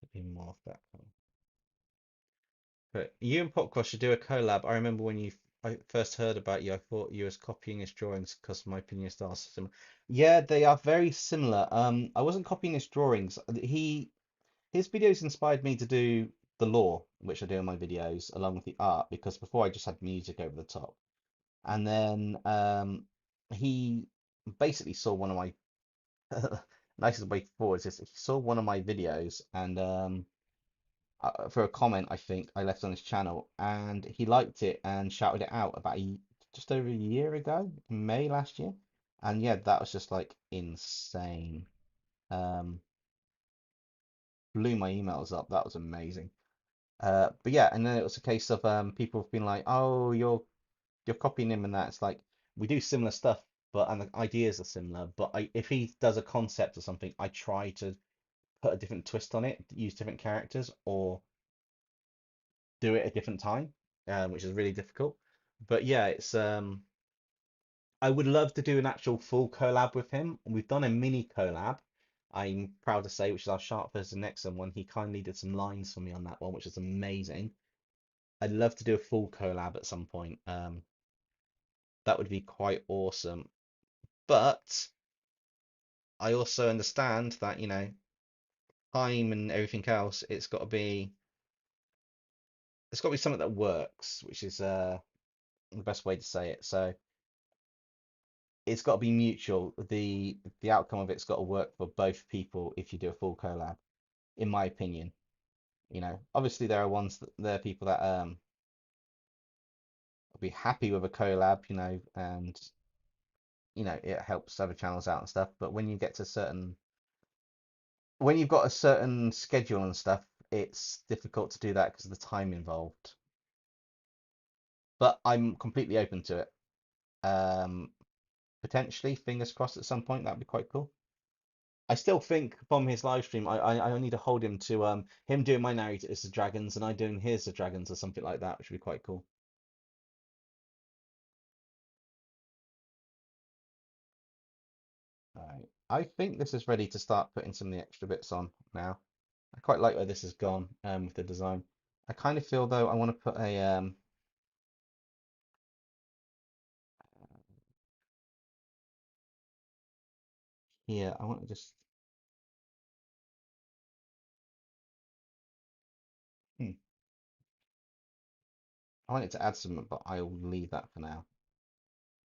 to be more of that color. But you and Popcorn should do a collab. I remember when I first heard about you, I thought you was copying his drawings because my opinion styles are similar. Yeah, they are very similar. I wasn't copying his drawings. His videos inspired me to do the lore, which I do in my videos, along with the art, because before I just had music over the top. And then he basically saw one of my nicest way forward is he saw one of my videos and for a comment I think I left on his channel, and he liked it and shouted it out about just over a year ago, in May last year. And yeah, that was just like insane. Um, Blew my emails up. That was amazing. But yeah, and then it was a case of people have been like, "Oh, you're copying him," and that. It's like we do similar stuff, but and the ideas are similar. But if he does a concept or something, I try to put a different twist on it, use different characters, or do it a different time, which is really difficult. But yeah, it's I would love to do an actual full collab with him. We've done a mini collab, I'm proud to say, which is our Sharp versus Nexon one. He kindly did some lines for me on that one, which is amazing. I'd love to do a full collab at some point. That would be quite awesome. But I also understand that, time and everything else, it's got to be something that works, which is the best way to say it. So it's got to be mutual. The outcome of it's got to work for both people if you do a full collab, in my opinion. Obviously there are people that be happy with a collab, and it helps other channels out and stuff. But when you get to when you've got a certain schedule and stuff, it's difficult to do that because of the time involved. But I'm completely open to it. Um, Potentially, fingers crossed at some point, that'd be quite cool. I still think from his live stream, I need to hold him to him doing my narrator as the dragons and I doing his the dragons or something like that, which would be quite cool. Right. I think this is ready to start putting some of the extra bits on now. I quite like where this has gone with the design. I kind of feel though I want to put a here. I want to just hmm, I want it to add some, but I'll leave that for now.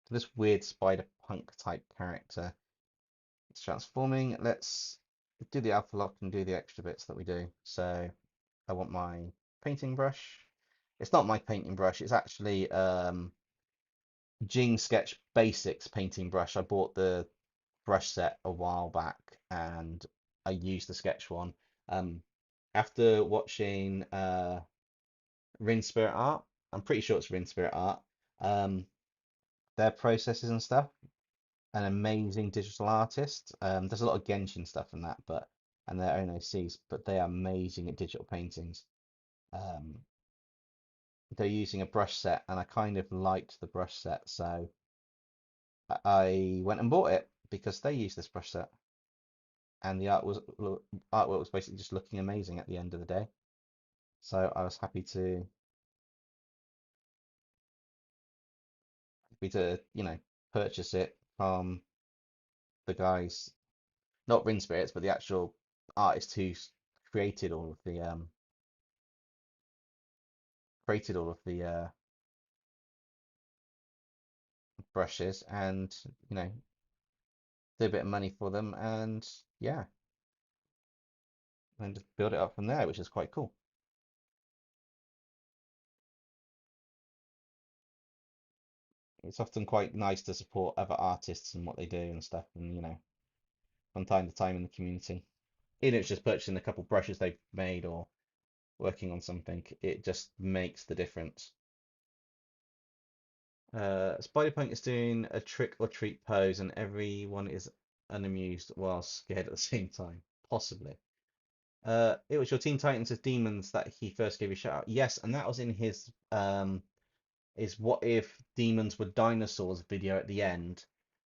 So this weird spider punk type character. It's transforming. Let's do the alpha lock and do the extra bits that we do. So I want my painting brush. It's not my painting brush. It's actually Gene Sketch Basics painting brush. I bought the brush set a while back and I used the sketch one. Um, After watching Rin Spirit Art, I'm pretty sure it's Rin Spirit Art. Um, their processes and stuff. An amazing digital artist. There's a lot of Genshin stuff in that, and their own OCs, but they are amazing at digital paintings. Um, they're using a brush set, and I kind of liked the brush set, so I went and bought it because they used this brush set, and the artwork was basically just looking amazing at the end of the day. So I was happy to purchase it from the guys, not Rin Spirits, but the actual artist who's created all of the brushes, and do a bit of money for them, and yeah, and just build it up from there, which is quite cool. It's often quite nice to support other artists and what they do and stuff, and from time to time in the community, even if it's just purchasing a couple brushes they've made or working on something, it just makes the difference. Spiderpunk is doing a trick or treat pose, and everyone is unamused while scared at the same time. Possibly. It was your Teen Titans as Demons that he first gave you a shout out. Yes, and that was in his is what if demons were dinosaurs video at the end.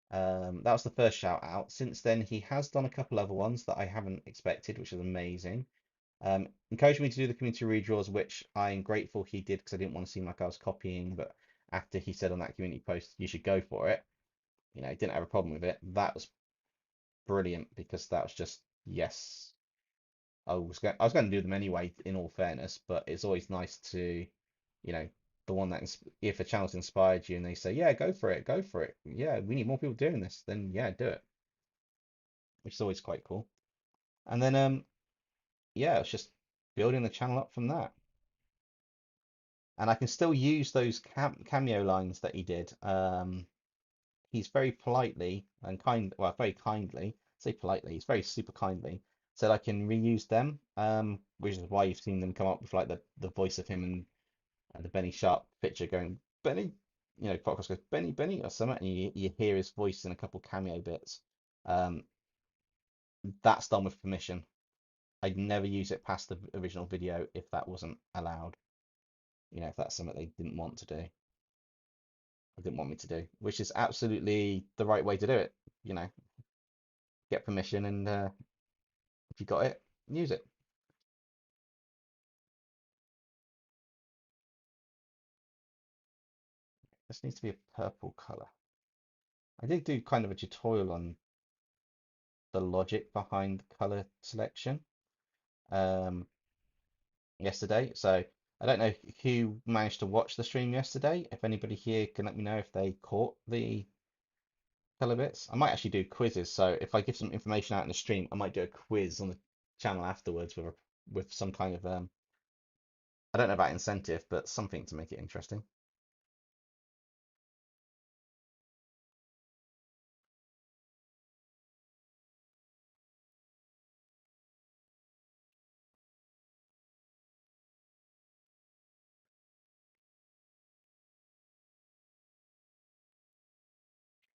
That was the first shout out. Since then, he has done a couple other ones that I haven't expected, which is amazing. Encouraged me to do the community redraws, which I'm grateful he did because I didn't want to seem like I was copying. But after he said on that community post, you should go for it, didn't have a problem with it. That was brilliant because that was just yes. I was going to do them anyway, in all fairness, but it's always nice to, you know, the one that if a channel's inspired you and they say, yeah, go for it, go for it. Yeah, we need more people doing this, then yeah, do it, which is always quite cool. And then yeah, it's just building the channel up from that. And I can still use those cameo lines that he did. He's very politely and well, very kindly, say politely, he's very super kindly, said I can reuse them, which is why you've seen them come up with like the voice of him and the Benny Sharp picture going, Benny, Fox goes, Benny, Benny, or something, and you hear his voice in a couple cameo bits. Um, that's done with permission. I'd never use it past the original video if that wasn't allowed. If that's something they didn't want to do, or didn't want me to do, which is absolutely the right way to do it. You know, get permission, and if you got it, use it. This needs to be a purple color. I did do kind of a tutorial on the logic behind color selection yesterday, so I don't know who managed to watch the stream yesterday. If anybody here can let me know if they caught the color bits. I might actually do quizzes, so if I give some information out in the stream, I might do a quiz on the channel afterwards with some kind of I don't know about incentive, but something to make it interesting.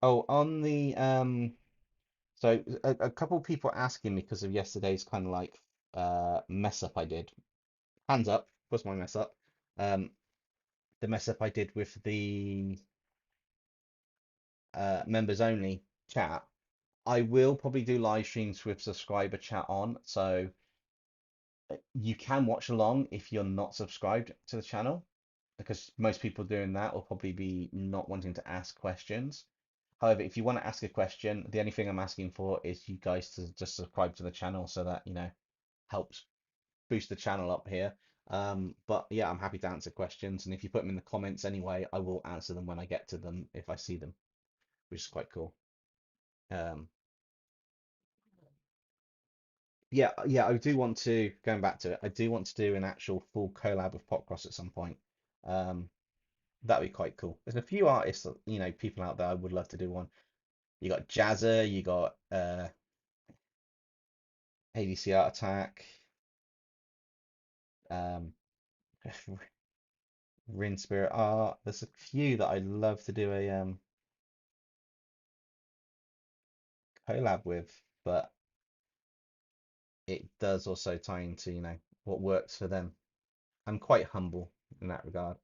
Oh, on the so a couple people asking me because of yesterday's kind of like mess up I did. Hands up, was my mess up. Um, the mess up I did with the members only chat. I will probably do live streams with subscriber chat on, so you can watch along if you're not subscribed to the channel, because most people doing that will probably be not wanting to ask questions. However, if you want to ask a question, the only thing I'm asking for is you guys to just subscribe to the channel so that, helps boost the channel up here. But yeah, I'm happy to answer questions, and if you put them in the comments anyway, I will answer them when I get to them if I see them, which is quite cool. Um, yeah, I do want to, going back to it, I do want to do an actual full collab with Popcross at some point. Um, that'd be quite cool. There's a few artists, people out there I would love to do one. You got Jazza, you got ADC Art Attack, um, Rin Spirit Art. There's a few that I'd love to do a collab with, but it does also tie into, what works for them. I'm quite humble in that regard.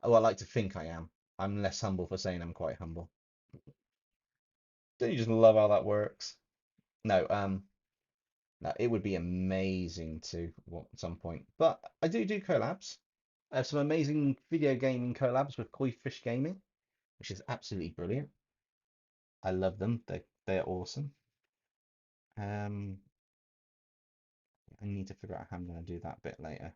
Oh, I like to think I am. I'm less humble for saying I'm quite humble. Don't you just love how that works? No, no, it would be amazing to at some point. But I do collabs. I have some amazing video gaming collabs with Koi Fish Gaming, which is absolutely brilliant. I love them. They're awesome. Um, I need to figure out how I'm going to do that bit later.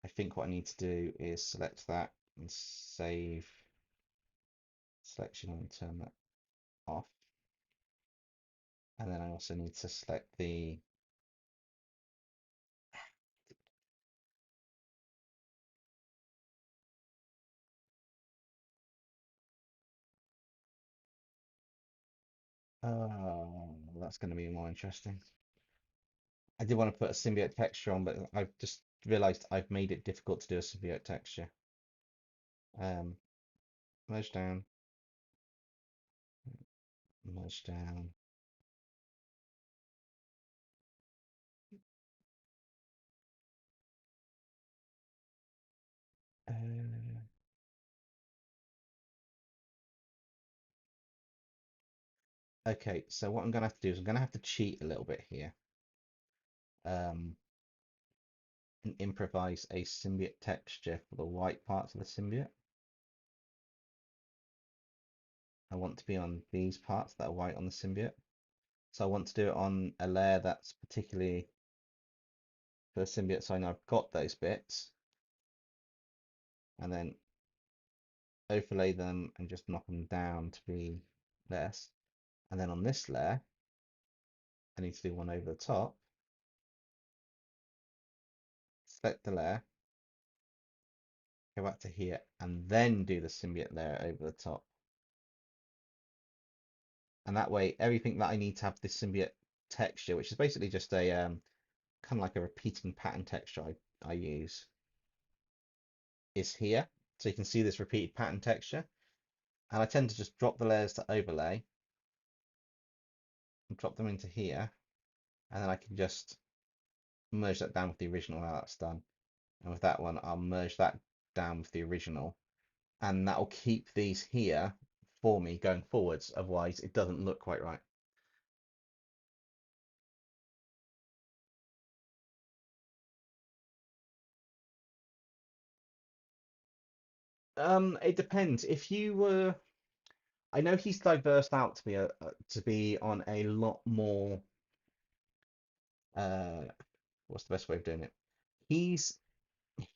I think what I need to do is select that and save selection and turn that off. And then I also need to select the that's going to be more interesting. I did want to put a symbiote texture on, but I've just realized I've made it difficult to do a symbiote texture. Um, merge down, merge down. Uh, okay, so what I'm going to have to do is I'm going to have to cheat a little bit here. And improvise a symbiote texture for the white parts of the symbiote. I want to be on these parts that are white on the symbiote. So I want to do it on a layer that's particularly for the symbiote, so I know I've got those bits, and then overlay them and just knock them down to be less. And then on this layer, I need to do one over the top, select the layer, go back to here, and then do the symbiote layer over the top. And that way, everything that I need to have this symbiote texture, which is basically just a kind of like a repeating pattern texture I use, is here. So you can see this repeated pattern texture. And I tend to just drop the layers to overlay and drop them into here. And then I can just merge that down with the original now that's done. And with that one, I'll merge that down with the original. And that will keep these here for me going forwards. Otherwise, it doesn't look quite right. It depends. If you were, I know he's diversed out to be on a lot more. Uh, what's the best way of doing it? He's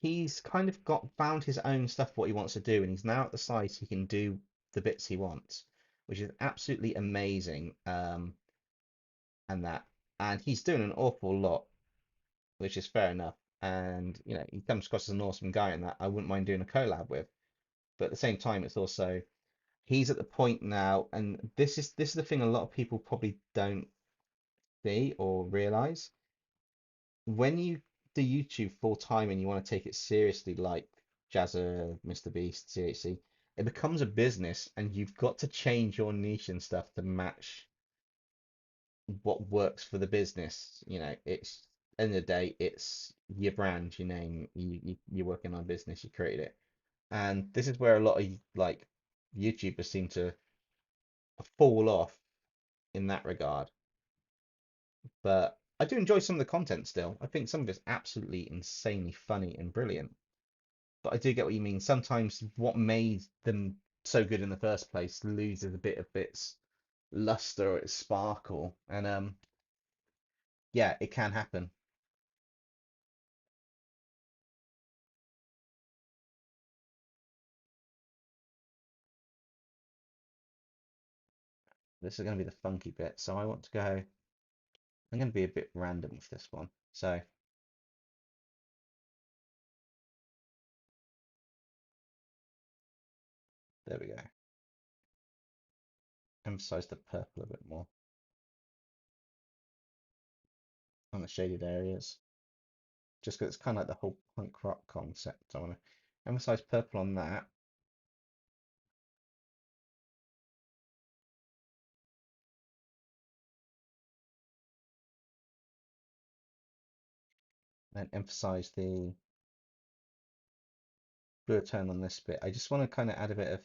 he's kind of got found his own stuff what he wants to do, and he's now at the size he can do the bits he wants, which is absolutely amazing. And that, and he's doing an awful lot, which is fair enough. And he comes across as an awesome guy, and that I wouldn't mind doing a collab with. But at the same time, it's also he's at the point now, and this is the thing a lot of people probably don't see or realize. When you do YouTube full time and you want to take it seriously, like Jazza, Mr. Beast, CHC, it becomes a business, and you've got to change your niche and stuff to match what works for the business. You know, it's end of the day, it's your brand, your name. You're working on a business, you created it, and this is where a lot of like YouTubers seem to fall off in that regard. But I do enjoy some of the content still. I think some of it's absolutely insanely funny and brilliant. But I do get what you mean. Sometimes what made them so good in the first place loses a bit of its luster or its sparkle. And yeah, it can happen. This is going to be the funky bit. So I want to go, I'm going to be a bit random with this one. So there we go. Emphasize the purple a bit more on the shaded areas. Just because it's kind of like the whole punk rock concept. I want to emphasize purple on that. And emphasize the blue tone on this bit. I just want to kind of add a bit of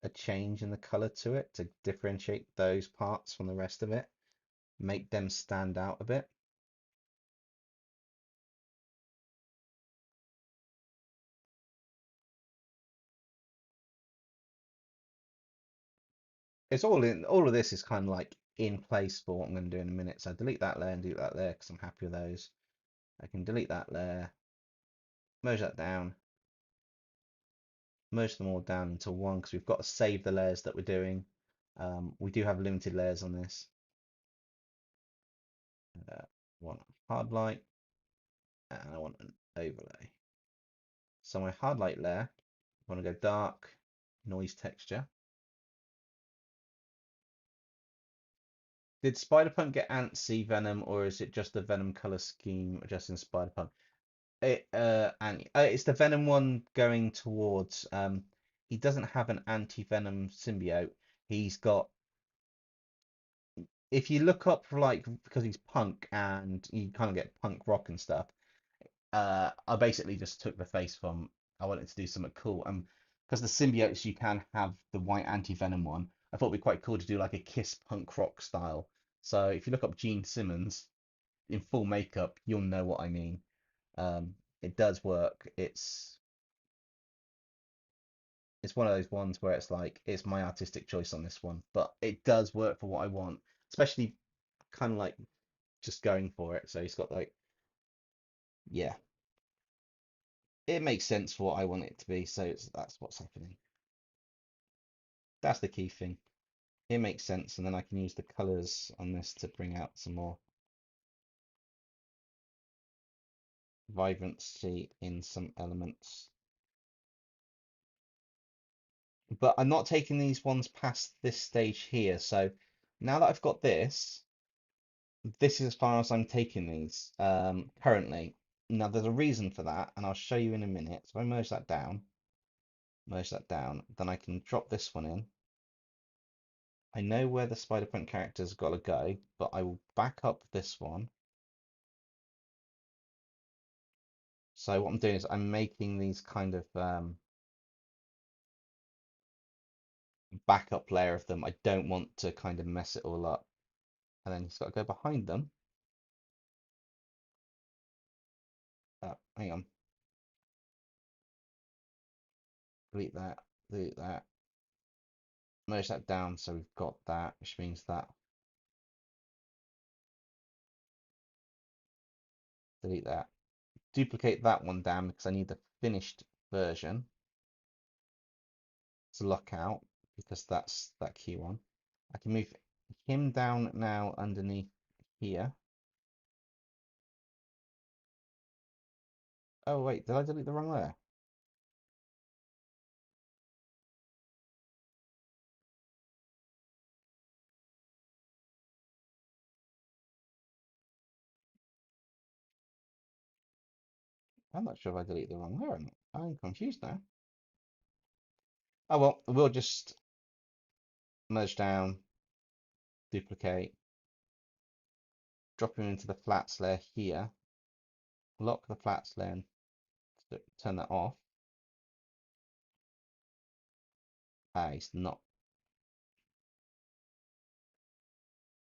a change in the color to it to differentiate those parts from the rest of it, make them stand out a bit. It's all of this is kind of like in place for what I'm going to do in a minute. So I delete that layer and delete that layer because I'm happy with those. I can delete that layer, merge that down, merge them all down into one because we've got to save the layers that we're doing. We do have limited layers on this. Want a hard light and I want an overlay. So my hard light layer, I want to go dark, noise texture. Did Spider-Punk get antsy Venom, or is it just the Venom color scheme just in Spider-Punk? It's the Venom one going towards. He doesn't have an anti-Venom symbiote. He's got. If you look up like because he's punk and you kind of get punk rock and stuff. I basically just took the face from. I wanted to do something cool, and because the symbiotes you can have the white anti-venom one, I thought it'd be quite cool to do like a Kiss punk rock style. So if you look up Gene Simmons in full makeup, you'll know what I mean. It does work. It's one of those ones where it's like it's my artistic choice on this one, but it does work for what I want, especially kind of like just going for it. So he's got like yeah, it makes sense for what I want it to be. So that's what's happening. That's the key thing. It makes sense, and then I can use the colors on this to bring out some more vibrancy in some elements. But I'm not taking these ones past this stage here. So now that I've got this, this is as far as I'm taking these currently. Now there's a reason for that, and I'll show you in a minute. So if I merge that down, then I can drop this one in. I know where the Spider-Punk character's got to go, but I will back up this one. So what I'm doing is I'm making these kind of backup layer of them. I don't want to kind of mess it all up. And then he's got to go behind them. Hang on. Delete that, delete that. Merge that down so we've got that, which means that. Delete that. Duplicate that one down because I need the finished version to lock out because that's that key one. I can move him down now underneath here. Oh wait, did I delete the wrong layer? I'm not sure if I deleted the wrong layer or not. I'm confused now. Oh well, we'll just merge down, duplicate, drop him into the flats layer here, lock the flats layer, and turn that off. Ah, he's not.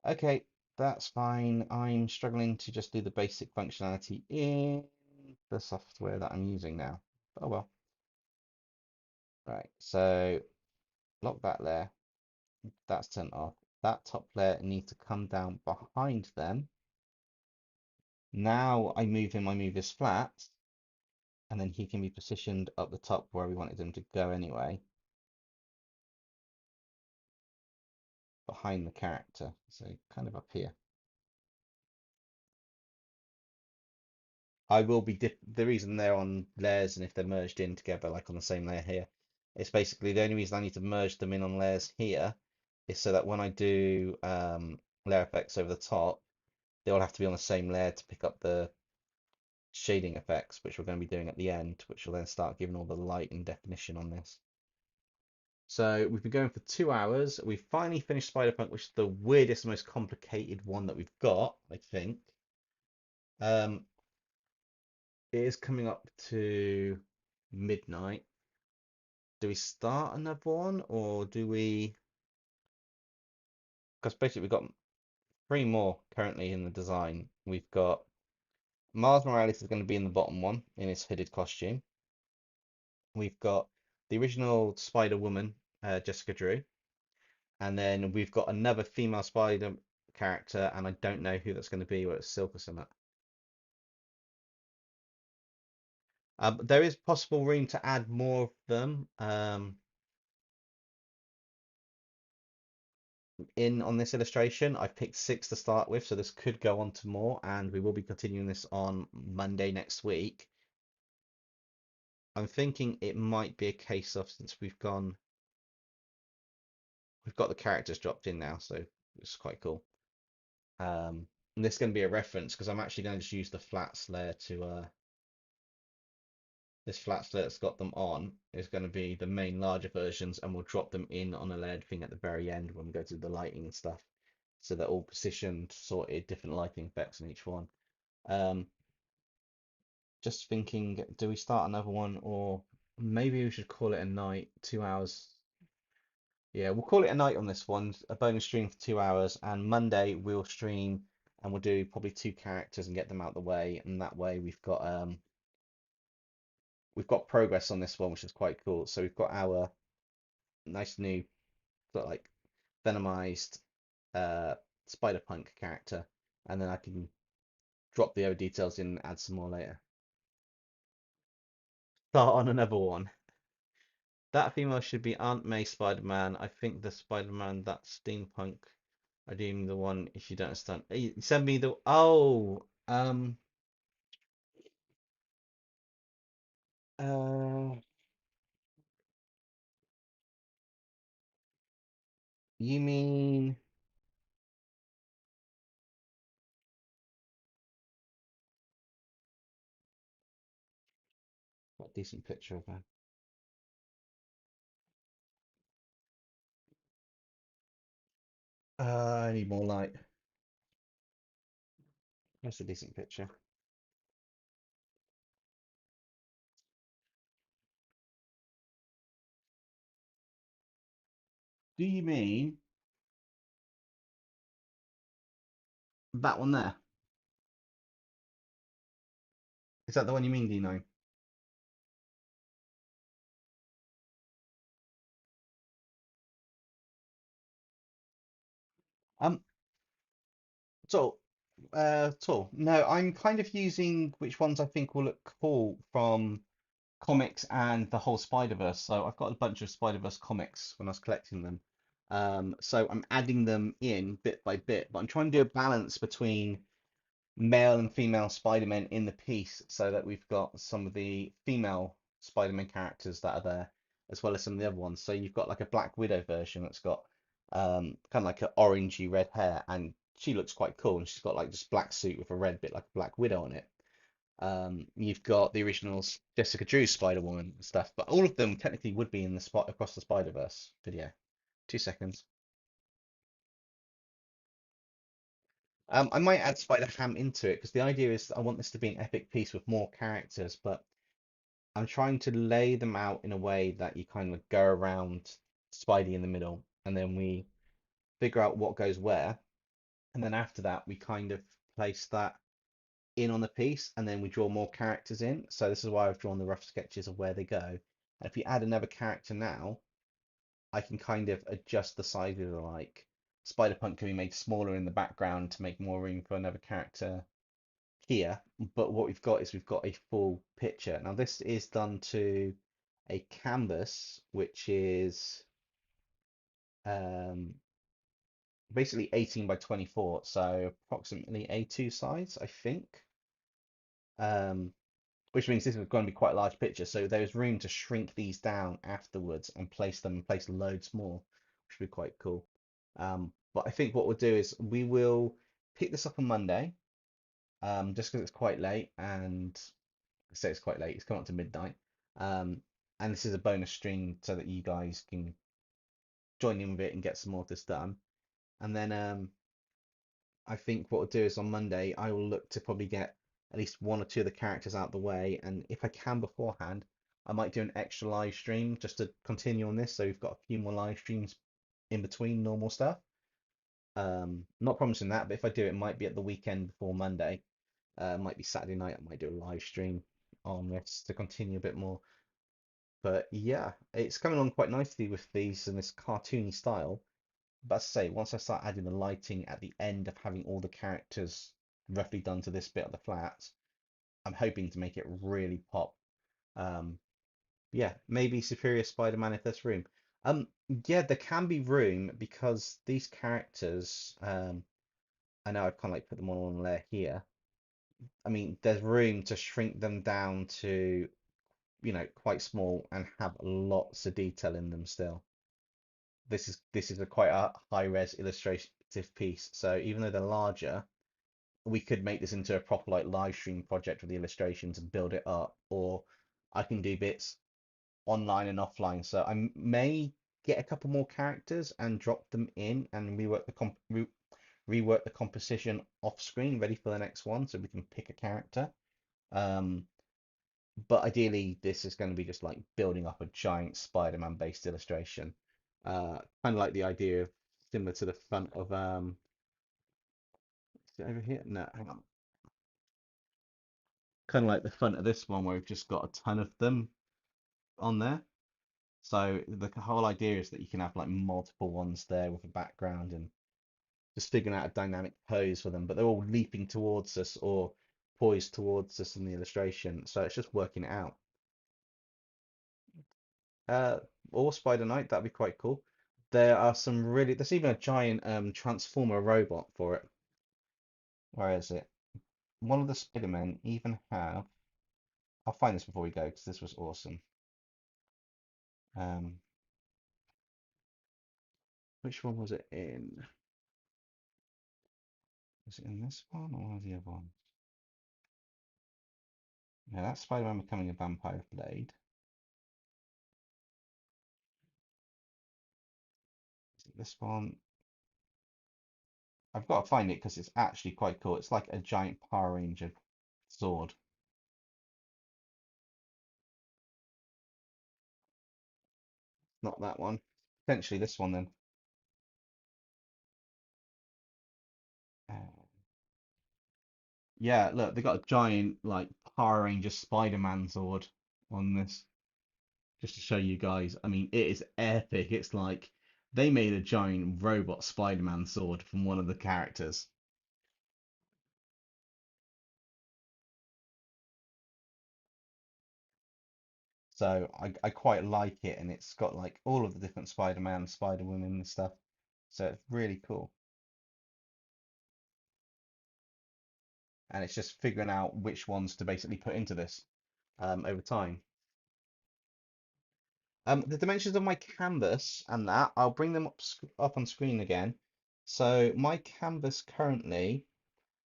Okay, that's fine. I'm struggling to just do the basic functionality in the software that I'm using now. Oh well. Right, so lock that layer. That's turned off. That top layer needs to come down behind them. Now I move his flat, and then he can be positioned up the top where we wanted him to go anyway, behind the character. So kind of up here. I will be the reason they're on layers and if they're merged in together, like on the same layer here, it's basically the only reason I need to merge them in on layers here is so that when I do layer effects over the top, they all have to be on the same layer to pick up the shading effects, which we're going to be doing at the end, which will then start giving all the light and definition on this. So we've been going for 2 hours. We finally finished Spider-Punk, which is the weirdest, most complicated one that we've got, I think. Um, it is coming up to midnight. Do we start another one or do we? Because basically we've got three more currently in the design. We've got Miles Morales is going to be in the bottom one in his hooded costume. We've got the original Spider-Woman, Jessica Drew. And then we've got another female Spider character, and I don't know who that's going to be, whether it's Silk or something. There is possible room to add more of them in on this illustration. I've picked 6 to start with, so this could go on to more, and we will be continuing this on Monday next week. I'm thinking it might be a case of since we've got the characters dropped in now, so it's quite cool. And this is going to be a reference because I'm actually going to just use the flats layer to this flat layer that's got them on is going to be the main larger versions, and we'll drop them in on a layered thing at the very end when we go to the lighting and stuff. So they're all positioned, sorted, different lighting effects on each one. Um, just thinking, do we start another one or maybe we should call it a night, 2 hours? Yeah, we'll call it a night on this one, a bonus stream for 2 hours, and Monday we'll stream and we'll do probably 2 characters and get them out the way, and that way we've got progress on this one, which is quite cool. So we've got our nice new sort of like venomized Spider-Punk character, and then I can drop the other details in and add some more later. Start on another one. That female should be Aunt May Spider-Man. I think the Spider-Man that's steampunk. I do the one if you don't understand. Send me the uh you mean what decent picture of her? I need more light. That's a decent picture. Do you mean that one there? Is that the one you mean, Dino? Um, so, no, I'm kind of using which ones I think will look cool from comics and the whole Spider-Verse. So I've got a bunch of Spider-Verse comics when I was collecting them. So I'm adding them in bit by bit, but I'm trying to do a balance between male and female Spider-Man in the piece so that we've got some of the female Spider-Man characters that are there, as well as some of the other ones. So you've got like a Black Widow version that's got kind of like an orangey red hair, and she looks quite cool, and she's got like this black suit with a red bit like a Black Widow on it. You've got the original Jessica Drew Spider-Woman and stuff, but all of them technically would be in the spot across the Spider-Verse video. 2 seconds. I might add Spider-Ham into it because the idea is I want this to be an epic piece with more characters, but I'm trying to lay them out in a way that you kind of go around Spidey in the middle, and then we figure out what goes where, and then after that we kind of place that in on the piece, and then we draw more characters in. So this is why I've drawn the rough sketches of where they go. And if you add another character now, I can kind of adjust the sizes. Like Spider-Punk can be made smaller in the background to make more room for another character here. But what we've got is we've got a full picture. Now this is done to a canvas, which is um, basically 18 by 24, so approximately A2 size, I think. Um, which means this is going to be quite a large picture. So there's room to shrink these down afterwards and place loads more, which would be quite cool. But I think what we'll do is we will pick this up on Monday, just because it's quite late, and I say it's quite late. It's coming up to midnight, um, and this is a bonus stream so that you guys can join in with it and get some more of this done. And then I think what we'll do is on Monday, I will look to probably get at least one or two of the characters out the way. And if I can beforehand, I might do an extra live stream just to continue on this. So we've got a few more live streams in between normal stuff. Not promising that, but if I do, it might be at the weekend before Monday. It might be Saturday night. I might do a live stream on this to continue a bit more. But yeah, it's coming along quite nicely with these and this cartoony style. But as I say, once I start adding the lighting at the end of having all the characters roughly done to this bit of the flat, I'm hoping to make it really pop. Um, yeah, maybe Superior Spider-Man if there's room. Yeah, there can be room because these characters, I know I've kind of like put them all on a layer here. I mean, there's room to shrink them down to, quite small and have lots of detail in them still. This is a quite a high res illustrative piece. So even though they're larger, we could make this into a proper like live stream project with the illustrations and build it up, or I can do bits online and offline. So I may get a couple more characters and drop them in and rework the composition off screen, ready for the next one, so we can pick a character. Um, but ideally, this is going to be just like building up a giant Spider-Man based illustration. Kind of like the idea of similar to the front of is it over here? No, hang on. Kind of like the front of this one where we've just got a ton of them on there. So the whole idea is that you can have like multiple ones there with a background and just figuring out a dynamic pose for them, but they're all leaping towards us or poised towards us in the illustration. So it's just working it out. Uh, or Spider Knight, that'd be quite cool. There's even a giant Transformer robot for it. Where is it? One of the Spider-Men even have, I'll find this before we go because this was awesome. Um, which one was it in? Was it in this one or one of the other ones? Yeah, that's Spider-Man becoming a vampire blade. Is it this one? I've got to find it because it's actually quite cool. It's like a giant Power Ranger sword. Not that one. Potentially this one then. Uh, yeah, look, they got a giant like Power Ranger Spider-Man sword on this. Just to show you guys. I mean, it is epic. It's like they made a giant robot Spider-Man sword from one of the characters. So I quite like it, and it's got like all of the different Spider-Man, Spider-Woman and stuff. So it's really cool. And it's just figuring out which ones to basically put into this over time. The dimensions of my canvas and that, I'll bring them up on screen again. So my canvas currently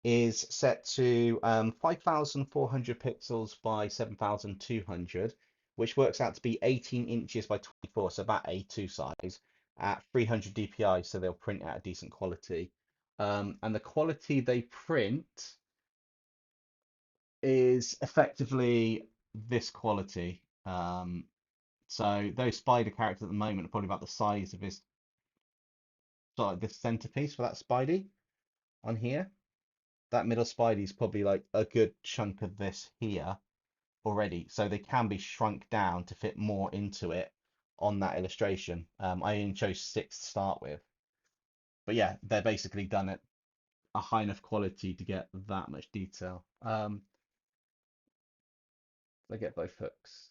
is set to 5,400 pixels by 7,200, which works out to be 18 inches by 24, so about A2 size at 300 DPI, so they'll print at a decent quality. And the quality they print is effectively this quality. So those spider characters at the moment are probably about the size of his, sort of this centerpiece for that Spidey on here. That middle Spidey is probably like a good chunk of this here already, so they can be shrunk down to fit more into it on that illustration. I only chose 6 to start with, but yeah, they're basically done at a high enough quality to get that much detail. I get both hooks.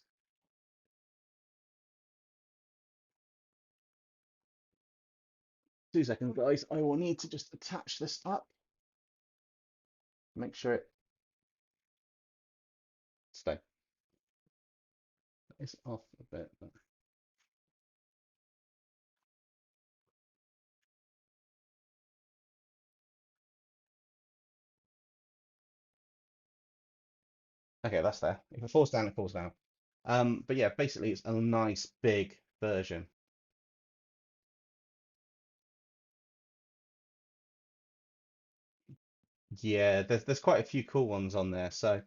2 seconds, guys. I will need to just attach this up, make sure it stays. It's off a bit, but okay, that's there. If it falls down, it falls down. But yeah, basically it's a nice big version. Yeah, there's quite a few cool ones on there. So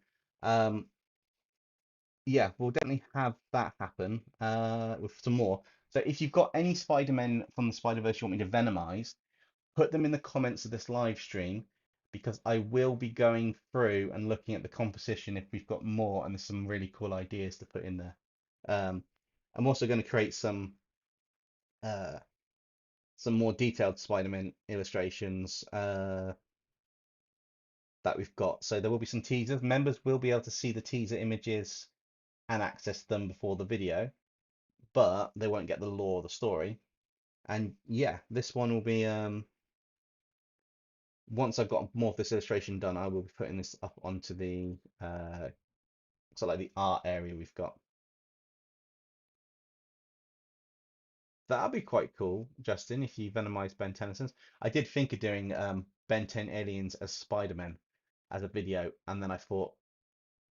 um yeah, we'll definitely have that happen with some more. So if you've got any Spider-Men from the Spider-Verse you want me to venomize, put them in the comments of this live stream because I will be going through and looking at the composition if we've got more and there's some really cool ideas to put in there. Um, I'm also going to create uh, some more detailed Spider-Man illustrations that we've got. So there will be some teasers. Members will be able to see the teaser images and access them before the video, but they won't get the lore of the story. And yeah, this one will be once I've got more of this illustration done, I will be putting this up onto the so like the art area we've got. That'll be quite cool, Justin, if you venomize Ben Tennyson's. I did think of doing Ben 10 Aliens as Spider-Man as a video, and then I thought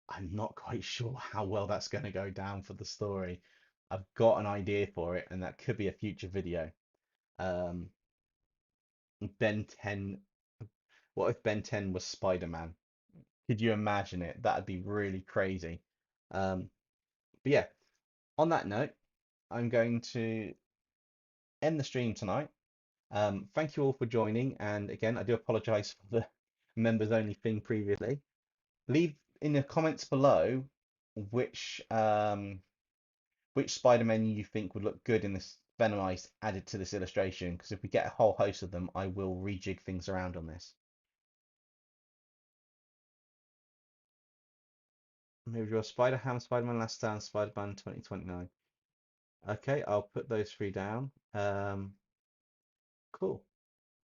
I'm not quite sure how well that's going to go down for the story. I've got an idea for it, and that could be a future video. Um, Ben 10. What if Ben 10 was Spider-Man? Could you imagine it? That'd be really crazy. But yeah, on that note, I'm going to end the stream tonight. Thank you all for joining, and again, I do apologise for the members only thing previously. Leave in the comments below which which Spider-Man you think would look good in this Venomized added to this illustration, because if we get a whole host of them, I will rejig things around on this. Maybe draw Spider-Ham, Spider-Man Last Stand, Spider-Man 2029. Okay, I'll put those 3 down. Cool.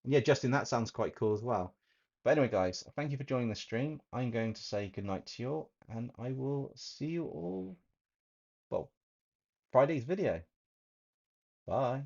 Yeah, Justin, that sounds quite cool as well. But anyway, guys, thank you for joining the stream. I'm going to say goodnight to you all, and I will see you all, well, Friday's video. Bye.